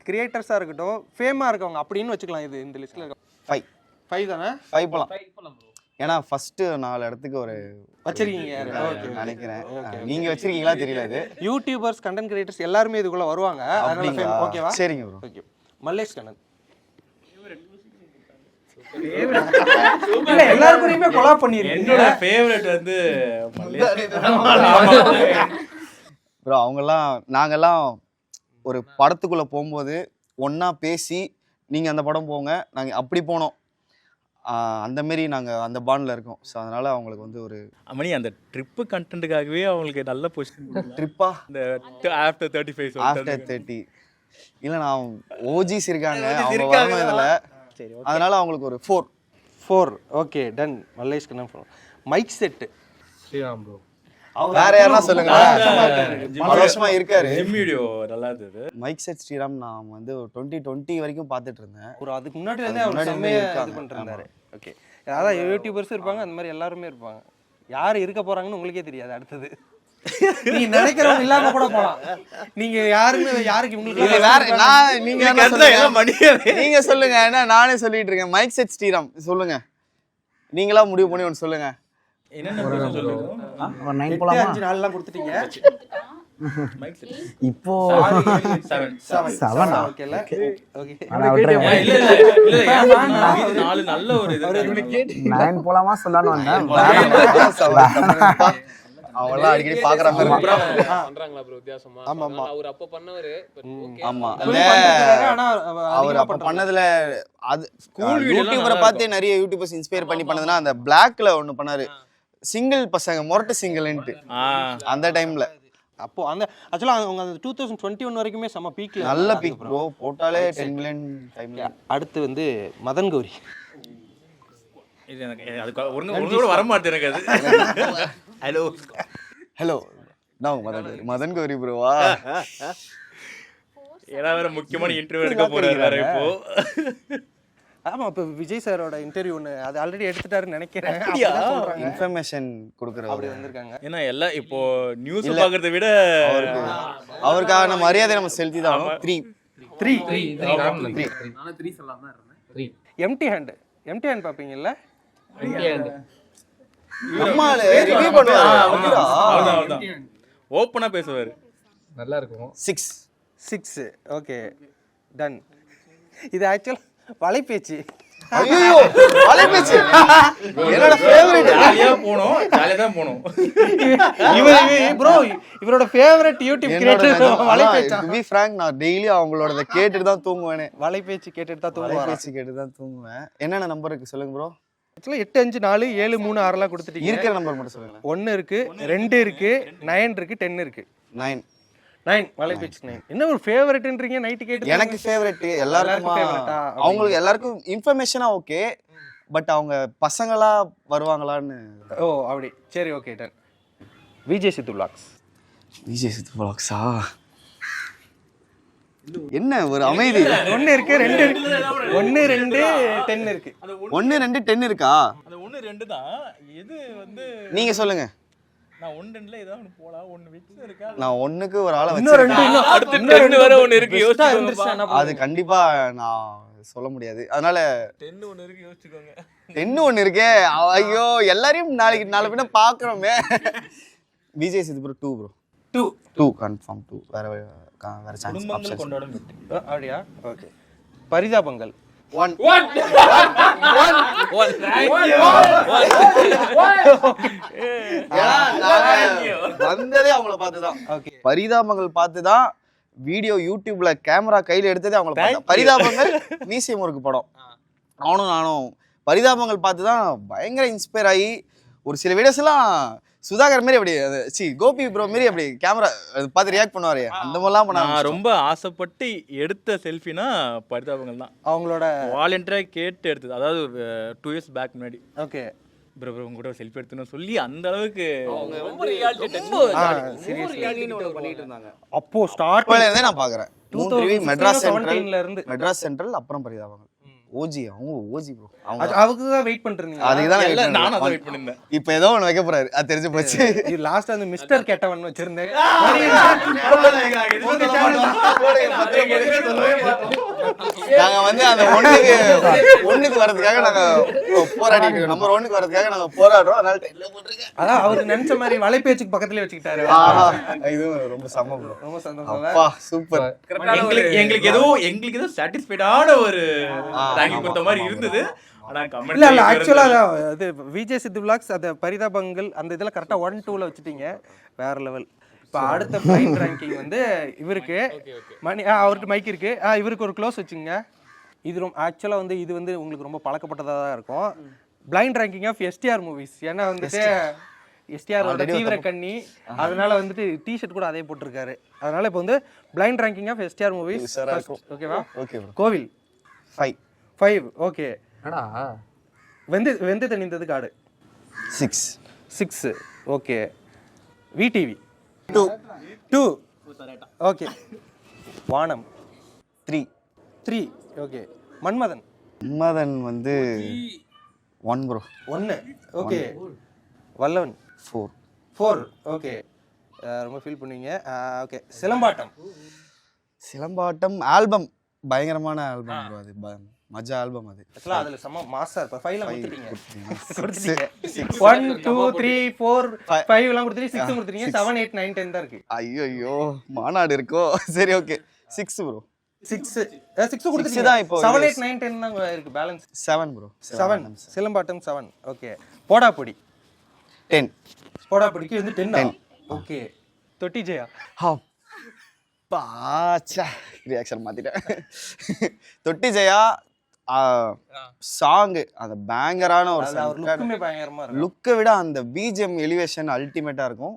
கிரியேட்டர்ஸா இருக்கட்டும், ஃபேமா இருக்கவங்க அப்படின்னு வச்சுக்கலாம். இது இந்த லிஸ்ட்ல இருக்க 5 தானே? 5 போலாம். ஏன்னா ஃபர்ஸ்ட் 4 இடத்துக்கு ஒரு வச்சிருக்கீங்க நினைக்கிறேன். நீங்க வச்சிருக்கீங்களா தெரியல. இது யூடியூபர்ஸ் கண்டென்ட் கிரியேட்டர்ஸ் எல்லாருமே இதுக்குள்ள வருவாங்க. அதனால ஓகேவா? சரிங்க ப்ரோ. ஓகே. மல்லேஷ் கண்ணன் இல்ல எல்லாருக்குமே கொலாப் பண்ணிருக்கீங்க. என்னோட ஃபேவரட் வந்து ப்ரோ. நாங்கெல்லாம் ஒரு படத்துக்குள்ள போகும்போது ஒன்னா பேசி நீங்க அந்த படம் போங்க, நாங்க அப்படி போனோம். அந்த மாரி நாங்க அந்த பாண்ட்ல இருக்கோம். ஸோ அதனால அவங்களுக்கு வந்து ஒரு அமணி அந்த ட்ரிப்பு கண்டென்ட்டுக்காகவே அவங்களுக்கு நல்ல பொசிஷன். ட்ரிப்பா இந்த ஆஃப்டர் 35 ஆஃப்டர் 30 இல்ல நான் ஓஜிஸ் இருக்காங்க, அவங்க வரணும் இதுல. அதனால அவங்களுக்கு ஒரு 4. Okay done. Mallesh Kannan. Mic set Sriram bro. வேற யாரா சொல்லுங்க. வருஷமா இருக்காரு. வீடியோ நல்லா இருந்தது. மைக் செட் ஸ்ரீராம் நான் வந்து 2020 வரைக்கும் பார்த்துட்டு இருந்தேன். ஒரு அதுக்கு முன்னாடி இருந்தே அவர் செம்மையா இது பண்ணிருந்தாரு. ஓகே. அதான் யூடியூபர்ஸ் இருப்பாங்க, அந்த மாதிரி எல்லாருமே இருப்பாங்க. யார் இருக்க போறாங்கன்னு உங்களுக்கே தெரியாது. அடுத்தது நீங்க நினைக்கிறவங்க இல்லாம கூட போலாம். நீங்க யாருக்கு உங்களுக்கு வேற நான் நீங்க சொல்லுங்க. ஏன்னா நானே சொல்லிட்டு இருக்கேன். மைக் செட் ஸ்ரீராம் சொல்லுங்க. நீங்களா முடிவு பண்ணி ஒன்று சொல்லுங்க. என்னென்ன பொசிஷன் சொல்லுங்க. ஒரு 9 போலாமா? 5 4 எல்லாம் கொடுத்துட்டீங்க. இப்போ 7 ஓகேல. ஓகே. இல்ல 4 நல்ல ஒரு இது. 9 போலாமா சொல்லலாம்னு வந்தேன். அவெல்லாம் அடிக்கடி பாக்குற மாதிரி பண்றாங்களா ப்ரோ வித்தியாசமா? ஆமா. அவர் அப்ப பண்ணவரு. ஆமா. ஆனா அவர் அப்ப பண்ணதுல அது யூடியூபரை பார்த்து நிறைய யூடியூபர்ஸ் இன்ஸ்பயர் பண்ணி பண்ணதுன்னா அந்த பிளாக்ல ஒண்ணு பண்ணாரு. சிங்கிள் பசங்க மொரட்டு சிங்கிள்ன்ட்டு அந்த டைம்ல. அப்போ அந்த ஆக்சுவலா அவங்க அந்த 2021 வரைக்குமே செம பீக்ல நல்ல பீக் ப்ரோ. போட்டாலே 10 மில்லியன் டைம்ல. அடுத்து வந்து மதன் கௌரி. இது எனக்கு அது ஒண்ணு கூட வர மாட்டேன் எனக்கு அது. ஹலோ நான் மதன் கௌரி ப்ரோவா? ஏன்னா வேற முக்கியமான இன்டர்வியூ எடுக்க போறாரு வேற இப்போ. ஆமா இப்போ விஜய் சாரோட இன்டர்வியூ ஒன்று அது ஆல்ரெடி எடுத்துட்டாருன்னு நினைக்கிறேன். அப்படியா? அப்படிதான் சொல்றாங்க. இன்ஃபர்மேஷன் அப்படி கொடுக்குறவர் வந்திருக்காங்க. ஏன்னா எல்லாம் இப்போ நியூஸ் பார்க்கறத விட அவருக்கான மரியாதை நம்ம செலுத்தி தான் 3 எம்டி ஹேண்ட் பார்ப்பீங்கல்ல? நம்மால ரிவ்யூ பண்ணுவாரு. ஓப்பனா பேசுவாரு. நல்லா இருக்கும். 6 ஓகே டன். இது ஆக்சுவல் வலைபேச்சு. ஐயோ வலைபேச்சு என்னோட ஃபேவரட். ஜாலியா தான் போனோம். ப்ரோ இவரோட favourite YouTube creator Valaipechu. To be frank நான் டெய்லி அவங்களோட கேட்டுட்டு தான் தூங்குவேனே. வலைபேச்சு கேட்டுட்டு தான் தூங்குவாரா? வலைபேச்சு கேட்டு தான் தூங்குவேன். என்னென்ன நம்பர் இருக்கு சொல்லுங்க ப்ரோ. ஆக்சுவலாக 8547336 கொடுத்துட்டீங்க. இருக்கிற நம்பர் மட்டும் சொல்லுங்க. 1 இருக்கு, 2 இருக்கு, 9 இருக்கு, 10 இருக்கு. 9 வலைபேச்சு 9. என்ன ஒரு ஃபேவரட்ன்றீங்க நைட் கேட்டு? எனக்கு ஃபேவரட். எல்லாருக்கும் அவங்களுக்கு எல்லாருக்கும் இன்ஃபர்மேஷனா ஓகே. பட் அவங்க பசங்களா வருவாங்களான்னு. ஓ அப்படி சரி ஓகே டன். விஜய் சித்து vlogs. விஜய் சித்து vlogsா என்ன ஒரு அமைதி. 1 இருக்கு, 2 இருக்கு, 1 2 10 இருக்கு. 1 2 10 இருக்கா? அது 1 2 தான். இது வந்து நீங்க சொல்லுங்க. நான் 1 2ல ஏதாவது ஒன்னு போலாம். 1 வெச்சு இருக்கா? நான் 1க்கு ஒரு ஆளை இன்னும் வச்சிருக்கேன். 2 அடுத்து 10 வர ஒன்று இருக்கு, யோசிச்சுக்கோங்க. அது கண்டிப்பா நான் சொல்ல முடியாது. அதனால 10 ஒன்று இருக்கு, யோசிச்சுக்கோங்க. 10 ஒன்று இருக்கே. ஐயோ எல்லாரையும் நாளை பின்ன பார்க்குறோமே. விஜய் சித்து ப்ரோ 2 ப்ரோ 2 கன்ஃபார்ம் 2. வேற சான்ஸ் குடும்பங்கள் கொண்டாடும் வெற்றி. அப்படியா? ஓகே. பரிதாபங்கள் 1 வந்ததே அவங்கள பார்த்துதான். ஓகே. பரிதாபங்கள் பார்த்துதான் வீடியோ யூடியூப்ல கேமரா கையில எடுத்ததே அவங்கள பார்த்தா. பரிதாபங்கள் மியூசியம் ஒர்க் படம். நானும் பரிதாபங்கள் பார்த்துதான் பயங்கர இன்ஸ்பயர் ஆகி ஒரு சில வீடியோஸ் எல்லாம் சுதாகர் மாதிரி அப்படி கோபி ப்ரோ மாதிரி அப்படி கேமரா பார்த்து ரியாக்ட் பண்ணுவாரு. அந்த மாதிரிலாம் பண்ண நான் ரொம்ப ஆசைப்பட்டு எடுத்த செல்ஃபினா பரிதாபங்கள் தான். அவங்களோட வாலண்டியரா கேட்டு எடுத்தது. அதாவது 2 இயர்ஸ் பேக் முன்னாடி ஓகே ப்ரோ உங்க கூட செல்ஃபி எடுத்துன்னு சொல்லி அந்த அளவுக்கு பண்ணிட்டு இருந்தாங்க. அப்போ ஸ்டார்ட் இருந்தே நான் பாக்குறேன். 2017 இருந்து மெட்ராஸ் சென்ட்ரல் அப்புறம் பரிதாபங்கள். ஓஜி அவங்க ஓஜி ப்ரோ. அதுக்கு தான் வெயிட் பண்றீங்க. அதுக்கு தான் நானும் அதை வெயிட் பண்ணிருந்தேன். இப்போ ஏதோ ஒன்று வைக்க போறாரு. அது தெரிஞ்சு போச்சு. இது லாஸ்ட் அந்த மிஸ்டர் கேட்டவன் வச்சிருந்தேன். நாங்க வந்து அந்த ஒண்ணுக்கு வரதுக்காக நாங்க போராடிட்டு இருக்கோம். நம்பர் 1க்கு வரதுக்காக நாங்க போராடுறோம். அதனால அதான் அவரு நினைச்ச மாதிரி வலைபேச்சுக்கு பக்கத்துலயே வச்சுக்கிட்டாரு. இது ரொம்ப சம ப்ரோ. ரொம்ப சந்தோஷம். அப்பா சூப்பர். எங்களுக்கு ஏதோ சாட்டிஸ்ஃபைடான ஒரு ரேங்கிங் கொடுத்த மாதிரி இருந்தது. ஆனா இல்ல கமெண்ட் ஆக்சுவலா அது விஜய் சித்து vlogs அந்த பரிதாபங்கள் அந்த இதெல்லாம் கரெக்டா 1 2ல வச்சுட்டீங்க. வேற லெவல். இப்போ அடுத்த பிளைண்ட் ரேங்கிங் வந்து இவருக்கு மணி அவருக்கு மைக் இருக்கு. இவருக்கு ஒரு க்ளோஸ் வச்சுங்க. இது ரொம்ப ஆக்சுவலாக வந்து இது வந்து உங்களுக்கு ரொம்ப பழக்கப்பட்டதாக தான் இருக்கும். Blind ranking of STR movies. ஏன்னா வந்துட்டு எஸ்டிஆரோட தீவிர கண்ணி, அதனால வந்துட்டு டிஷர்ட் கூட அதே போட்டிருக்காரு. அதனால இப்போ வந்து blind ranking of STR movies. ஓகேவா? Okay bro. கோவில் 5 ஓகே. வெந்து தணிந்தது காடு 6 ஓகே. VTV 2 okay. வானம் 3 ஓகே. மன்மதன் வந்து 1 ப்ரோ 1 ஓகே. வல்லவன் 4 ஓகே. ரொம்ப ஃபீல் பண்ணுவீங்க. ஓகே. சிலம்பாட்டம் ஆல்பம் பயங்கரமான ஆல்பம் ப்ரோ. அது மஜா ஆல்பம். அது ஆக்சுவலா அதுல செம மாஸ்டர். இப்ப 5 எல்லாம் கொடுத்துட்டீங்க. 1 2 3 4 5 எல்லாம் கொடுத்துட்டீங்க. 6 கொடுத்துட்டீங்க. 7 8 9 10 தான் இருக்கு. ஐயோ மாநாடு இருக்கோ. சரி ஓகே 6 ப்ரோ. 6 கொடுத்துட்டீங்க தான். இப்போ 7 8 9 10 தான் இருக்கு. Balance 7 bro. 7 சிலம்பாட்டம் 7 ஓகே. போடாபொடி 10. போடாபொடிக்கு வந்து 10 ஓகே. தொட்டி ஜெயா பாச்சா ரியாக்ஷன் மாத்திட்டேன். தொட்டி ஜெயா சாங் அந்த பேங்கரான ஒரு லுக்குமே பயங்கரமா இருக்கு. லுக்கை விட அந்த பிஜிஎம் எலிவேஷன் அல்டிமேட்டா இருக்கும்.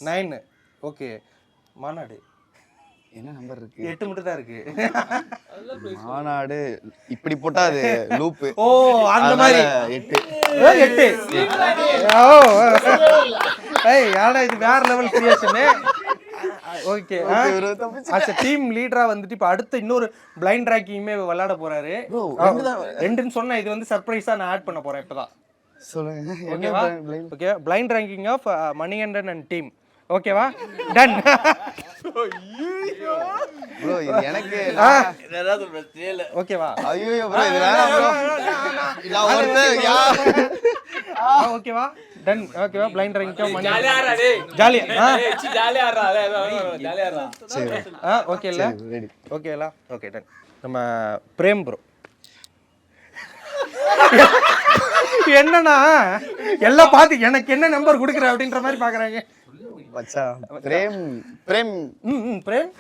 9 ஓகே. மாநாடு என்ன நம்பர் இருக்கு? 8 மட்டும் தான் இருக்கு. மாநாடு இப்படி போட்டா அது லூப். ஓ அந்த மாதிரி 8 ஓ ஏய் யாரா இது வேற level creation. Okay as team லீடரா வந்துட்டு இப்போ அடுத்த இன்னொரு பிளைண்ட் ரேங்கிங்குமே விளையாட போறாரு. ரெண்டுன்னு சொன்னா இது வந்து சர்ப்ரைஸா நான் ஆட் பண்ண போறேன் இப்பதான். சொல்லுங்க. ஓகேவா? Okay, blind ranking of Manikandan and team. ஓகேவா? டன். ப்ரோ இது எனக்கு ஏதாவது பிரச்சனை இல்லை. ஓகேவா? ஐயோ ப்ரோ இது வேணாம் ப்ரோ. நான் ஒருத்தன் ஓகேவா? டன். ஓகேவா? பிளைண்ட் ரேங்கிங் ஆஃப் மணி ஜாலியா ஆடுறா டேய். ஜாலியா ஜாலியா ஆடுறா. ஜாலியா ஆடுறா. சரி ஓகே இல்ல? ரெடி. ஓகேலா? Okay done. நம்ம பிரேம் ப்ரோ. என்னன்னா எல்லாம் பார்த்து எனக்கு என்ன நம்பர் கொடுக்குற அப்படின்ற மாதிரி பாக்குறாங்க. மச்சான் பிரேம் பிரேம் பிரேம்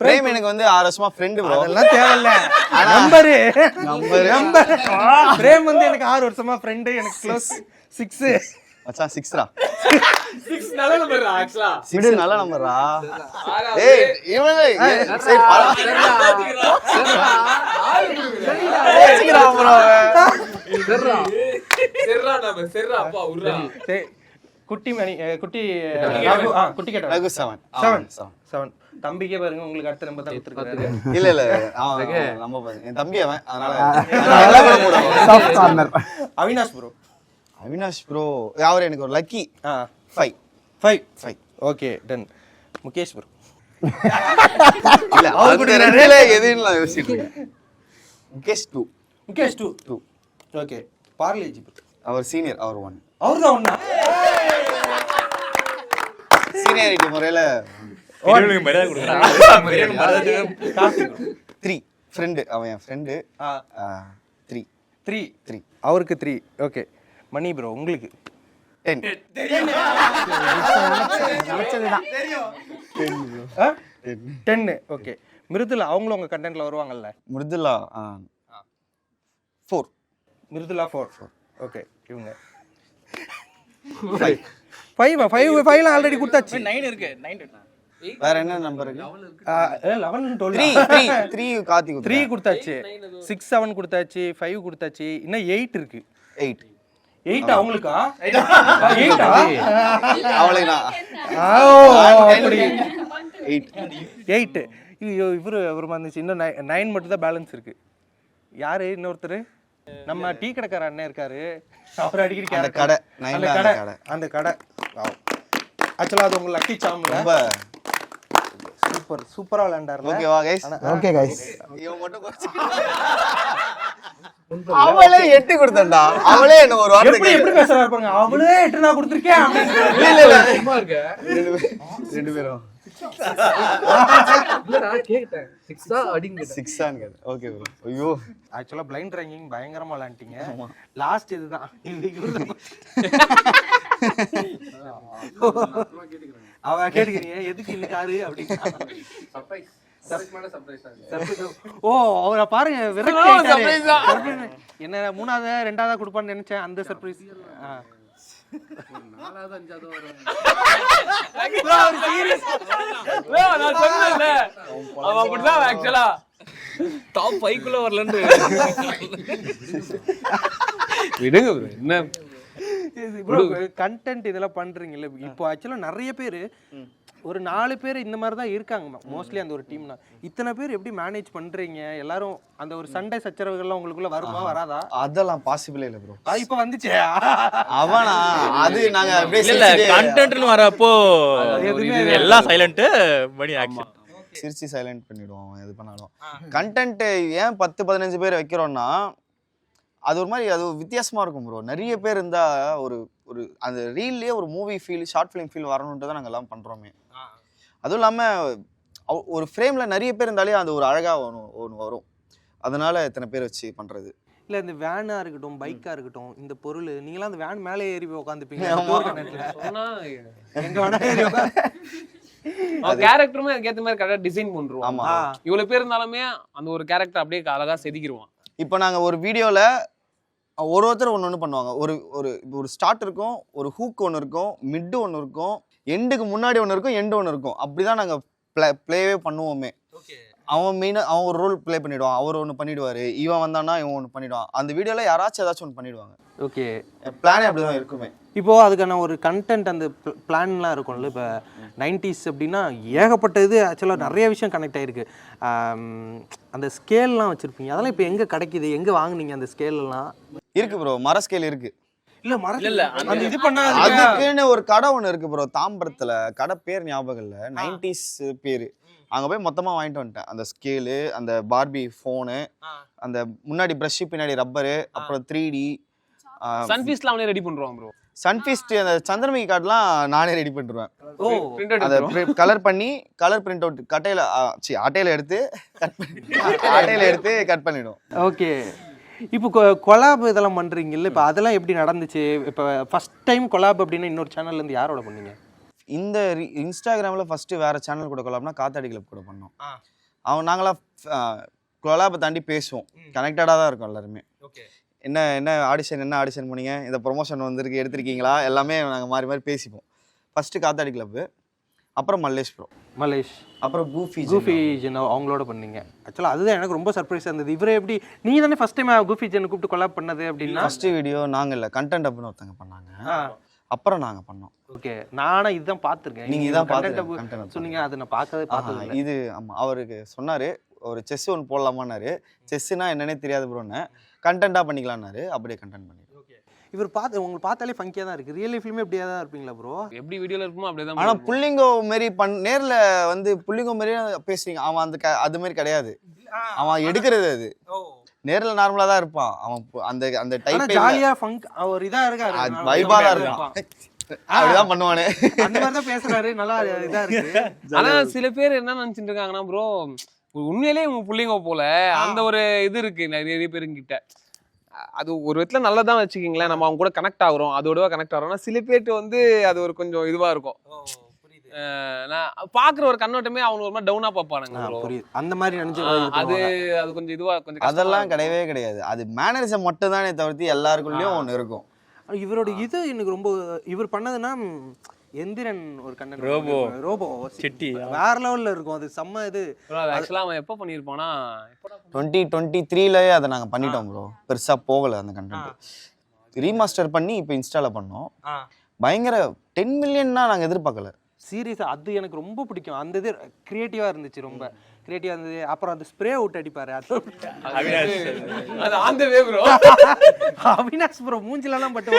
பிரேம் எனக்கு வந்து 6 வருஷமா ஃப்ரெண்ட் ப்ரோ. அதெல்லாம் தேவையில்ல. நம்பர் பிரேம் வந்து எனக்கு 6 வருஷமா ஃப்ரெண்ட். எனக்கு க்ளோஸ் 6. மச்சான் 6ரா. 6 நல்ல நம்பர்ரா ஆக்சுவலா. 6 நல்ல நம்பரா. ஏய் இவன் சரி ஏச்சிக்கிறா ப்ரோ. செர்ரா நம்பர் செர்ரா அப்பா உர்ரா. சரி குட்டி மணி குட்டி குட்டி கேட்ட ரகு 7 தம்பிக்கே பாருங்க உங்களுக்கு அடுத்த நம்பர் தான் கொடுத்துருக்காரு. இல்ல நம்ம என் தம்பி அவன் அதனால அவினாஷ் ப்ரோ. அவினாஷ் ப்ரோ அவர் எனக்கு ஒரு lucky 5. Okay done. Mukesh bro. இல்ல அவர் ரெண்டுல எதுன்னு நான் யோசிச்சிட்டு இருக்கேன். முகேஷ் 2. Okay Parle G bro. அவர் சீனியர் அவர் 1. அவர்தான் ஒண்ணா. சீனியாரிட்டி முறையில பெரியவங்களுக்கு மரியாதை கொடுக்குறாங்க. பெரியவங்களுக்கு மரியாதை 3 ஃப்ரெண்ட் அவன் என் ஃப்ரெண்ட் 3 அவருக்கு 3. ஓகே மணி ப்ரோ உங்களுக்கு 10. 10. ஓகே மிருதுலா அவங்களும் உங்க கண்டென்ட்ல வருவாங்கல்ல? மிருதுலா 4. மிருதுலா 4. ஓகே இவங்க 5 ஆல்ரெடி கொடுத்தாச்சு. 9 இருக்கு. 9 வேற என்ன நம்பர் இருக்கு? 11 12 3 கார்த்தி 3 கொடுத்தாச்சு. 6 7 கொடுத்தாச்சு. 5 கொடுத்தாச்சு. இன்னும் 8 இருக்கு. 8 அவங்களுக்கா? 8 அவளுக்கு நான் அப்படி 8 இவரு வந்துச்சு. இன்னும் 9 மட்டும் தான் பேலன்ஸ் இருக்கு. யாரு இன்னொருத்தர்? நம்ம டீ கடைக்கார அண்ணன் இருக்காரு. அவர் அடிக்கடி அந்த கடை அந்த கடை ஆக்சுவலா அது உங்க லக்கி சாம். ரொம்ப சூப்பரா விளையாண்டாரு. ஓகேவா கைஸ்? Okay guys. இவன் மட்டும் அவளே 8 கொடுத்தண்டா. அவளே என்ன ஒரு வார்த்தை எப்படி பேசுறாரு பாருங்க. அவளே 8 நான் கொடுத்திருக்கேன் அப்படின்னு. இல்ல சும்மா இருக்க. ரெண்டு பேரும் இல்லடா கேட்டேன் 6 அடிங்க 6 ஆன் கேட். Okay bro. ஐயோ ஆக்சுவலா பிளைண்ட் ரேங்கிங் பயங்கரமா விளையாண்டீங்க. லாஸ்ட் இதுதான். அவ கேட்டுக்கிறீங்க எதுக்கு இந்த காரு அப்படின்னு. ஓ அவரை பாருங்க என்ன 3ஆவது 2ஆவது கொடுப்பான்னு நினைச்சேன். அந்த சர்ப்ரைஸ் 4வது 5வது வரும். நான் சொன்னேன்ல அவன் அப்படிதான் ஆக்சுவலா டாப் 5 குள்ள வரலன்னு. விடுங்க ப்ரோ. என்ன கண்டென்ட் இதெல்லாம் பண்றீங்கல்ல இப்போ ஆக்சுவலா நிறைய பேர் ஒரு 4 பேர் இந்த மாதிரி தான் இருக்காங்க மோஸ்ட்லி அந்த ஒரு டீம்னா. இத்தனை பேர் எப்படி மேனேஜ் பண்றீங்க? எல்லாரும் அந்த ஒரு சண்டை சச்சரவுகள்லாம் உங்களுக்குள்ள வருமா வராதா? அதெல்லாம் பாசிபிளே இல்ல ப்ரோ. இப்போ வந்துச்சு. அவனா அது நாங்க அப்படியே இல்ல கண்டென்ட்னு வரப்போ எல்லாம் சைலண்ட் மணி ஆக்ஷன் சிரிச்சு சைலண்ட் பண்ணிடுவோம் எது பண்ணாலும். கண்டென்ட் ஏன் 10-15 பேர் வைக்கிறோம்னா அது ஒரு மாதிரி அது வித்தியாசமா இருக்கும் ப்ரோ. நிறைய பேர் இருந்தா ஒரு ஒரு அந்த ரீல்லேயே ஒரு movie feel short film feel வரணுன்ட்டு தான் நாங்கள் எல்லாம் பண்ணுறோமே. அதுவும் இல்லாமல் ஒரு ஃப்ரேமில் நிறைய பேர் இருந்தாலே அது ஒரு அழகாக ஒன்று வரும். அதனால இத்தனை பேர் வச்சு பண்ணுறது. இல்லை இந்த வேனாக இருக்கட்டும் பைக்காக இருக்கட்டும் இந்த பொருள் நீங்களாம் அந்த வேன் மேலே ஏறி போய் உட்காந்துப்பீங்க. எங்கே வேணா ஏறி கேரக்டருமே அதுக்கேற்ற மாதிரி கரெக்டாக டிசைன் பண்ணுறோம். ஆமாம் இவ்வளோ பேர் இருந்தாலுமே அந்த ஒரு கேரக்டர் அப்படியே அழகாக செதுக்கிடுவான். இப்போ நாங்கள் ஒரு வீடியோவில் ஒருத்தர் ஒன்று பண்ணுவாங்க. ஒரு ஒரு ஒரு ஸ்டார்ட் இருக்கும், ஒரு ஹூக் ஒன்று இருக்கும், மிட்டு ஒன்று இருக்கும், எண்டுக்கு முன்னாடி ஒன்று இருக்கும், எண்டு ஒன்று இருக்கும். அப்படி தான் நாங்கள் ப்ளேவே பண்ணுவோமே. அவன் மெயினாக அவன் ஒரு ரோல் ப்ளே பண்ணிவிடுவான், அவர் ஒன்று பண்ணிவிடுவார், இவன் வந்தான்னா இவன் ஒன்று பண்ணிவிடுவான். அந்த வீடியோவில் யாராச்சும் ஏதாச்சும் ஒன்று பண்ணிவிடுவாங்க. ஓகே பிளானே அப்படி தான் இருக்குமே. இப்போது அதுக்கான ஒரு கண்டென்ட் அந்த பிளான்லாம் இருக்கும்ல. இப்போ 90s அப்படின்னா ஏகப்பட்ட இது ஆக்சுவலாக நிறைய விஷயம் கனெக்ட் ஆகிருக்கு. அந்த ஸ்கேல்லாம் வச்சுருப்பீங்க, அதெல்லாம் இப்போ எங்கே கிடைக்கிது, எங்கே வாங்குனீங்க அந்த ஸ்கேல்லாம்? இருக்கு ப்ரோ, மர ஸ்கேல் இருக்கு. இல்ல அந்த இது பண்ணா அதுக்குன்னு ஒரு கடை ஒன்று இருக்கு ப்ரோ தாம்பரத்தில். கடை பேர் ஞாபகம் இல்லை, 90s பேர். அங்கே போய் மொத்தமாக வாங்கிட்டு வந்துட்டேன். அந்த ஸ்கேலு, அந்த பார்பி ஃபோனு, அந்த முன்னாடி ப்ரஷ்ஷு, பின்னாடி ரப்பரு, அப்புறம் 3D சன்ஃபீஸ்லாம் அவனே ரெடி பண்ணுவான் ப்ரோ. சன்ஃபீஸ்ட் அந்த சந்திரமுகி கார்டெலாம் நானே ரெடி பண்ணிடுவேன். ஓ பிரிண்ட் அதை கலர் பண்ணி கலர் பிரிண்ட் அவுட் கட்டையில் அட்டையில் எடுத்து கட் பண்ணிவிடும். ஓகே. இப்போ கொலாப் இதெல்லாம் பண்ணுறீங்கல்ல, இப்போ அதெல்லாம் எப்படி நடந்துச்சு? இப்போ ஃபஸ்ட் டைம் கொலாப் அப்படின்னா இன்னொரு சேனல்லேருந்து யாரோட பண்ணீங்க? இந்த இன்ஸ்டாகிராமில் ஃபஸ்ட்டு வேறு சேனல் கூட கொலாப்னா காத்தாடி கிளப் கூட பண்ணோம். நாங்களாம் கொலாபை தாண்டி பேசுவோம், கனெக்டடாக தான் இருக்கும் எல்லாருமே. என்ன ஆடிஷன் பண்ணீங்க, இந்த ப்ரொமோஷன் வந்திருக்கு எடுத்திருக்கீங்களா, எல்லாமே நாங்கள் மாறி மாறி பேசிப்போம். ஃபஸ்ட்டு காத்தாடி கிளப்பு, அப்புறம் மல்லேஷ் ப்ரோ, அப்புறம் கூஃபி ஜென் அவங்களோட பண்ணீங்க. ஆக்சுவலாக அதுதான் எனக்கு ரொம்ப சர்ப்ரைஸாக இருந்தது. இவரை எப்படி நீங்கள் தானே ஃபஸ்ட் டைம் கூஃபி ஜென் கூப்பிட்டு கொலாப் பண்ணது அப்படின்னா? ஃபஸ்ட்டு வீடியோ நாங்கள் இல்லை, கண்டென்ட் அப்படின்னு ஒருத்தங்க பண்ணாங்க, அப்புறம் நாங்கள் பண்ணோம். ஓகே. நானும் இதுதான் பார்த்துருக்கேன். நீங்கள் இதான் பார்த்து சொன்னீங்க, அதை நான் பார்த்தது இது. ஆமாம், அவருக்கு சொன்னார் ஒரு செஸ் ஒன்று போடலாமான்னாரு. செஸ்ஸுனா என்னன்னே தெரியாது ப்ரோன்னு, கண்டென்ட்டாக பண்ணிக்கலான்னாரு. அப்படியே கண்டென்ட் பண்ணி இவர் உங்களுக்கு பார்த்தாலே ஃபங்கியாக தான் இருக்குது. ரியல் லைஃப்லையுமே அப்படியே தான் இருப்பீங்களா ப்ரோ? எப்படி வீடியோல இருக்குமோ அப்படியே தான். ஆனால் புள்ளிங்கோ மாரி நேரில் வந்து புள்ளிங்கோ மாரியே பேசுறீங்க. அவன் அது மாதிரி கிடையாது, அவன் எடுக்கிறது அது. நேரில் நார்மலாக தான் இருப்பான் அவன். அந்த டைப் ஜாலியாக ஃபங்க் ஒரு இதாக இருக்காரு, வைபாக தான் இருப்பான். அப்படிதான் பண்ணுவானே, அந்த மாதிரி தான் பேசுறாரு, நல்லா இதாக இருக்கு. ஆனா சில பேர் என்ன நினைச்சிட்டு இருக்காங்கன்னா ப்ரோ, உண்மையிலேயே உங்க புள்ளிங்க போல அந்த ஒரு இது இருக்கு நிறைய பேருங்கிட்ட. அது ஒரு விதத்துல நல்லதான் வச்சுக்கிங்களேன், நம்ம அவங்க கூட கனெக்ட் ஆகுறோம், அதோட கனெக்ட் ஆகிறோம்னா சில பேர்ட்டு வந்து அது ஒரு கொஞ்சம் இதுவா இருக்கும். நான் பாக்குற ஒரு கண்ணோட்டமே அவங்க ஒரு மாதிரி டவுனா பார்ப்பானுங்க. அந்த மாதிரி நினைச்சு அது கொஞ்சம் இதுவா கொஞ்சம் அதெல்லாம் கிடையவே கிடையாது. அது மேனரிசம் மட்டும் தானே தவிர்த்து எல்லாருக்குள்ளேயும் ஒன்று இருக்கும். இவரோட இது எனக்கு ரொம்ப இவர் பண்ணதுன்னா எந்திரன் ஒரு கண்ணன் ரோபோ செட்டி வேற லெவல்ல இருக்கும். அது செம்ம இது. ஆக்சுவலா அவன் எப்போ பண்ணியிருப்பானா 2023லயே அதை நாங்கள் பண்ணிட்டோம் ப்ரோ. பெருசாக போகலை அந்த கண்டென்ட். ரீமாஸ்டர் பண்ணி இப்போ இன்ஸ்டால பண்ணோம். பயங்கர 10 மில்லியன்னா நாங்கள் எதிர்பார்க்கல. சீரியஸாக அது எனக்கு ரொம்ப பிடிக்கும். அந்த இது கிரியேட்டிவாக இருந்துச்சு, ரொம்ப கிரியேட்டிவாக இருந்தது. அப்புறம் அந்த ஸ்ப்ரே அவுட் அடிப்பாரு, அவினாஷ் ப்ரோ மூஞ்சிலலாம் பட்டு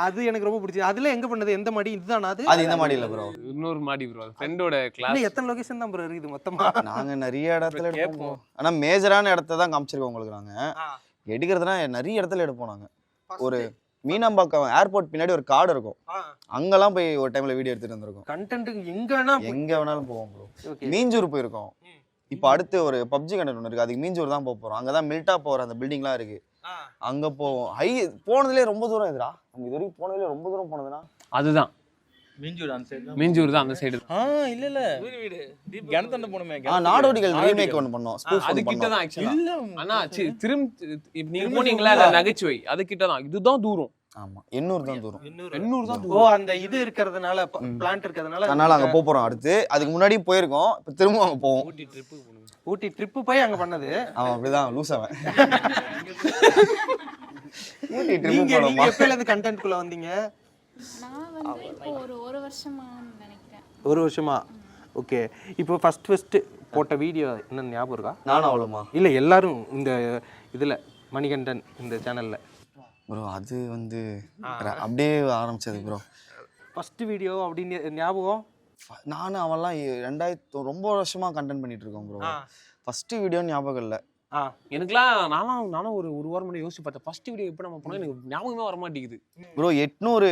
அது எனக்கு ரொம்ப பிடிச்சது. அதுல எங்க பண்ணது, எந்த மாடி? இதுதானா? அது இந்த மாடி இல்லை ப்ரோ, இன்னொரு மாடி ப்ரோ. ஃப்ரெண்டோட கிளாஸ். எத்தனை லொகேஷன் தான் ப்ரோ இருக்குது மொத்தமா? நாங்கள் நிறைய இடத்துல எடுப்போம், ஆனால் மேஜரான இடத்த தான் காமிச்சிருக்கோம் உங்களுக்கு. நாங்கள் எடுக்கிறதுனா நிறைய இடத்துல எடுப்போம். நாங்கள் ஒரு மீனம்பாக்கம் ஏர்போர்ட் பின்னாடி ஒரு காடு இருக்கும், அங்கெல்லாம் போய் ஒரு டைம்ல வீடியோ எடுத்துட்டு வந்திருக்கோம். கண்டென்ட்டுக்கு எங்க வேணாலும் போவோம் ப்ரோ. மீஞ்சூர் போயிருக்கோம். இப்போ அடுத்து ஒரு பப்ஜி கண்டென்ட் ஒன்று இருக்கு, அதுக்கு மீஞ்சூர் தான் போக போறோம். அங்கதான் மில்டா போற அந்த பில்டிங்லாம் இருக்கு, அங்க போவோம். போனதுலேயே ரொம்ப தூரம் இதுடா, நம்ம இது வரைக்கும் போனதுலேயே ரொம்ப தூரம் போனதுன்னா அதுதான் மீஞ்சூர் தான் அந்த சைடு. இல்ல வீடு கணத்தண்ட போணுமே, நாடோடிகள் ரீமேக் ஒன்னு பண்ணோம். அது கிட்ட தான் ஆக்சுவலா. ஆனா திரும்ப நீங்க போனீங்களா நகைச்சுவை, அது கிட்ட தான். இதுதான் தூரம். ஆமா, எண்ணூர் தான் தூரம். எண்ணூர் தான் ஓ, அந்த இது இருக்கிறதுனால, பிளான்ட் இருக்கிறதுனால அதனால அங்க போறோம். அடுத்து அதுக்கு முன்னாடி போயிருக்கோம், இப்போ திரும்ப அங்க போவோம். ஊட்டி ட்ரிப்பு போய் அங்க பண்ணது. அவன் அப்படிதான் லூஸ் அவன். ஊட்டி நீங்க ட்ரிப்பு எப்பல இருந்து கண்டென்ட் குள்ள வந்தீங்க? நான் வந்து இப்போ ஒரு வருஷமா நினைக்கிறேன். ஒரு வருஷமா? ஓகே. இப்போ ஃபர்ஸ்ட் போட்ட வீடியோ என்ன ஞாபகம் இருக்கா? நானும் அவ்வளோமா இல்லை, எல்லாரும் இந்த இதில் மணிகண்டன் இந்த சேனலில் ப்ரோ. அது வந்து அப்படியே ஆரம்பிச்சது ப்ரோ. ஃபர்ஸ்ட் வீடியோ அப்படின்னு ஞாபகம்? நானும் அவன்லாம் 2000 ரொம்ப வருஷமாக கண்டென்ட் பண்ணிட்டு இருக்கோம் ப்ரோ. ஃபர்ஸ்ட் வீடியோன்னு ஞாபகம் இல்லை எனக்குலாம். நானும் ஒரு வாரம் முன்னாடி யோசிச்சு பார்த்தேன், ஃபர்ஸ்ட் வீடியோ எப்போ நம்ம போனோம், எனக்கு ஞாபகமே வர மாட்டேங்குது ப்ரோ. 800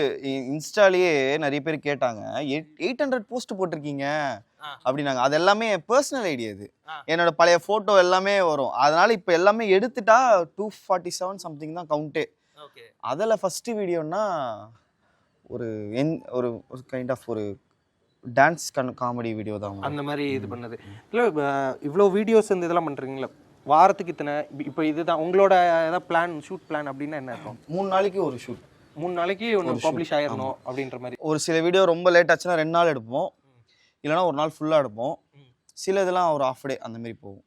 இன்ஸ்டாலேயே நிறைய பேர் கேட்டாங்க, 800 போஸ்ட் போட்டிருக்கீங்க அப்படின்னாங்க. அது எல்லாமே பர்சனல் ஐடி, அது என்னோட பழைய ஃபோட்டோ எல்லாமே வரும். அதனால இப்போ எல்லாமே எடுத்துட்டா 247 சம்திங் தான் கவுண்டே. அதில் ஃபர்ஸ்ட் வீடியோன்னா ஒரு கைண்ட் ஆஃப் ஒரு டான்ஸ் காமெடி வீடியோ தான், அந்த மாதிரி இது பண்ணது. இல்லை, இவ்வளோ வீடியோஸ் இந்த இதெல்லாம் பண்ணுறீங்களா? வாரத்துக்கு இத்தனை, இப்போ இதுதான் உங்களோட ஏதாவது பிளான், ஷூட் பிளான் அப்படின்னா என்ன இருக்கும்? 3 நாளைக்கு ஒரு ஷூட், 3 நாளைக்கு ஒன்று பப்ளிஷ் ஆயிடணும் அப்படின்ற மாதிரி. ஒரு சில வீடியோ ரொம்ப லேட் ஆச்சுன்னா 2 நாள் எடுப்போம், இல்லைனா ஒரு நாள் ஃபுல்லாக எடுப்போம். சில இதெல்லாம் ஒரு ஆஃப் டே அந்த மாதிரி போகும்.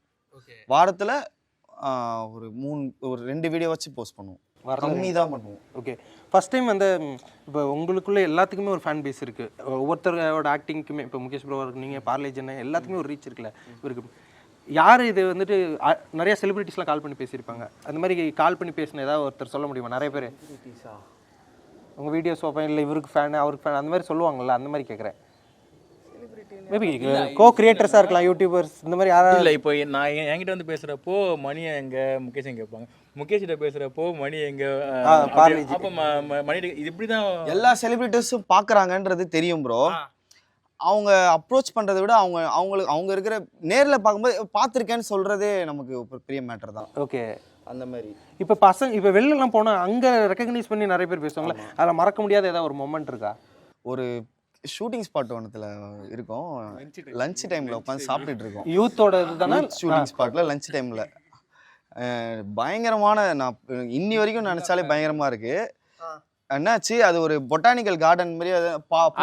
வாரத்தில் ஒரு 2 வீடியோ வச்சு போஸ்ட் பண்ணுவோம். கம்மி தான் பண்ணுவோம். ஓகே, ஃபர்ஸ்ட் டைம் வந்து இப்போ உங்களுக்குள்ள எல்லாத்துக்குமே ஒரு ஃபேன் பேஸ் இருக்குது. ஒவ்வொருத்தரோட ஆக்டிங்க்குமே இப்போ முகேஷ் ப்ரோ இருக்கு, நீங்கள் பார்லேஜ் எல்லாத்துக்குமே ஒரு ரீச் இருக்குல்ல இவருக்கு. யார் இது வந்துட்டு நிறைய செலிபிரிட்டிஸ்லாம் கால் பண்ணி பேசியிருப்பாங்க. அந்த மாதிரி கால் பண்ணி பேசின ஏதாவது ஒருத்தர் சொல்ல முடியுமா? நிறைய பேர் உங்கள் வீடியோஸ் பார்ப்பேன், இல்லை இவருக்கு ஃபேன் அவருக்கு ஃபேன் அந்த மாதிரி சொல்லுவாங்கல்ல, அந்த மாதிரி கேட்குறேன். மேபி கோ கிரியேட்டர்ஸாக இருக்கலாம், யூடியூபர்ஸ் இந்த மாதிரி யாராவது. இல்லை இப்போ நான் என்கிட்ட வந்து பேசுகிறப்போ மணி எங்கே முகேஷ் எங்கே கேட்பாங்க, முகேஷ்கிட்ட பேசுகிறப்போ மணி எங்கே அப்போ மணி இது இப்படி தான் எல்லா செலிபிரிட்டிஸும் பார்க்குறாங்கன்றது தெரியும் ப்ரோ. அவங்க அப்ரோச் பண்ணுறதை விட அவங்க இருக்கிற நேரில் பார்க்கும்போது பார்த்துருக்கேன்னு சொல்கிறதே நமக்கு ஒரு பெரிய மேட்டர் தான். ஓகே, அந்த மாதிரி இப்போ வெளிலலாம் போனால் அங்கே ரெக்கக்னைஸ் பண்ணி நிறைய பேர் பேசுவாங்களே, அதில் மறக்க முடியாத ஏதாவது ஒரு மொமெண்ட் இருக்கா? ஒரு ஷூட்டிங் ஸ்பாட் ஒன்றுத்தில் இருக்கும், லஞ்ச் டைமில் உட்காந்து சாப்பிட்டுட்டு இருக்கோம். யூத்தோட இதுதானே ஷூட்டிங் ஸ்பாட்டில் லஞ்ச் டைமில் பயங்கரமான, நான் இன்னி வரைக்கும் நினச்சாலே பயங்கரமாக இருக்குது. என்னாச்சு, அது ஒரு பொட்டானிக்கல் கார்டன் மாதிரி.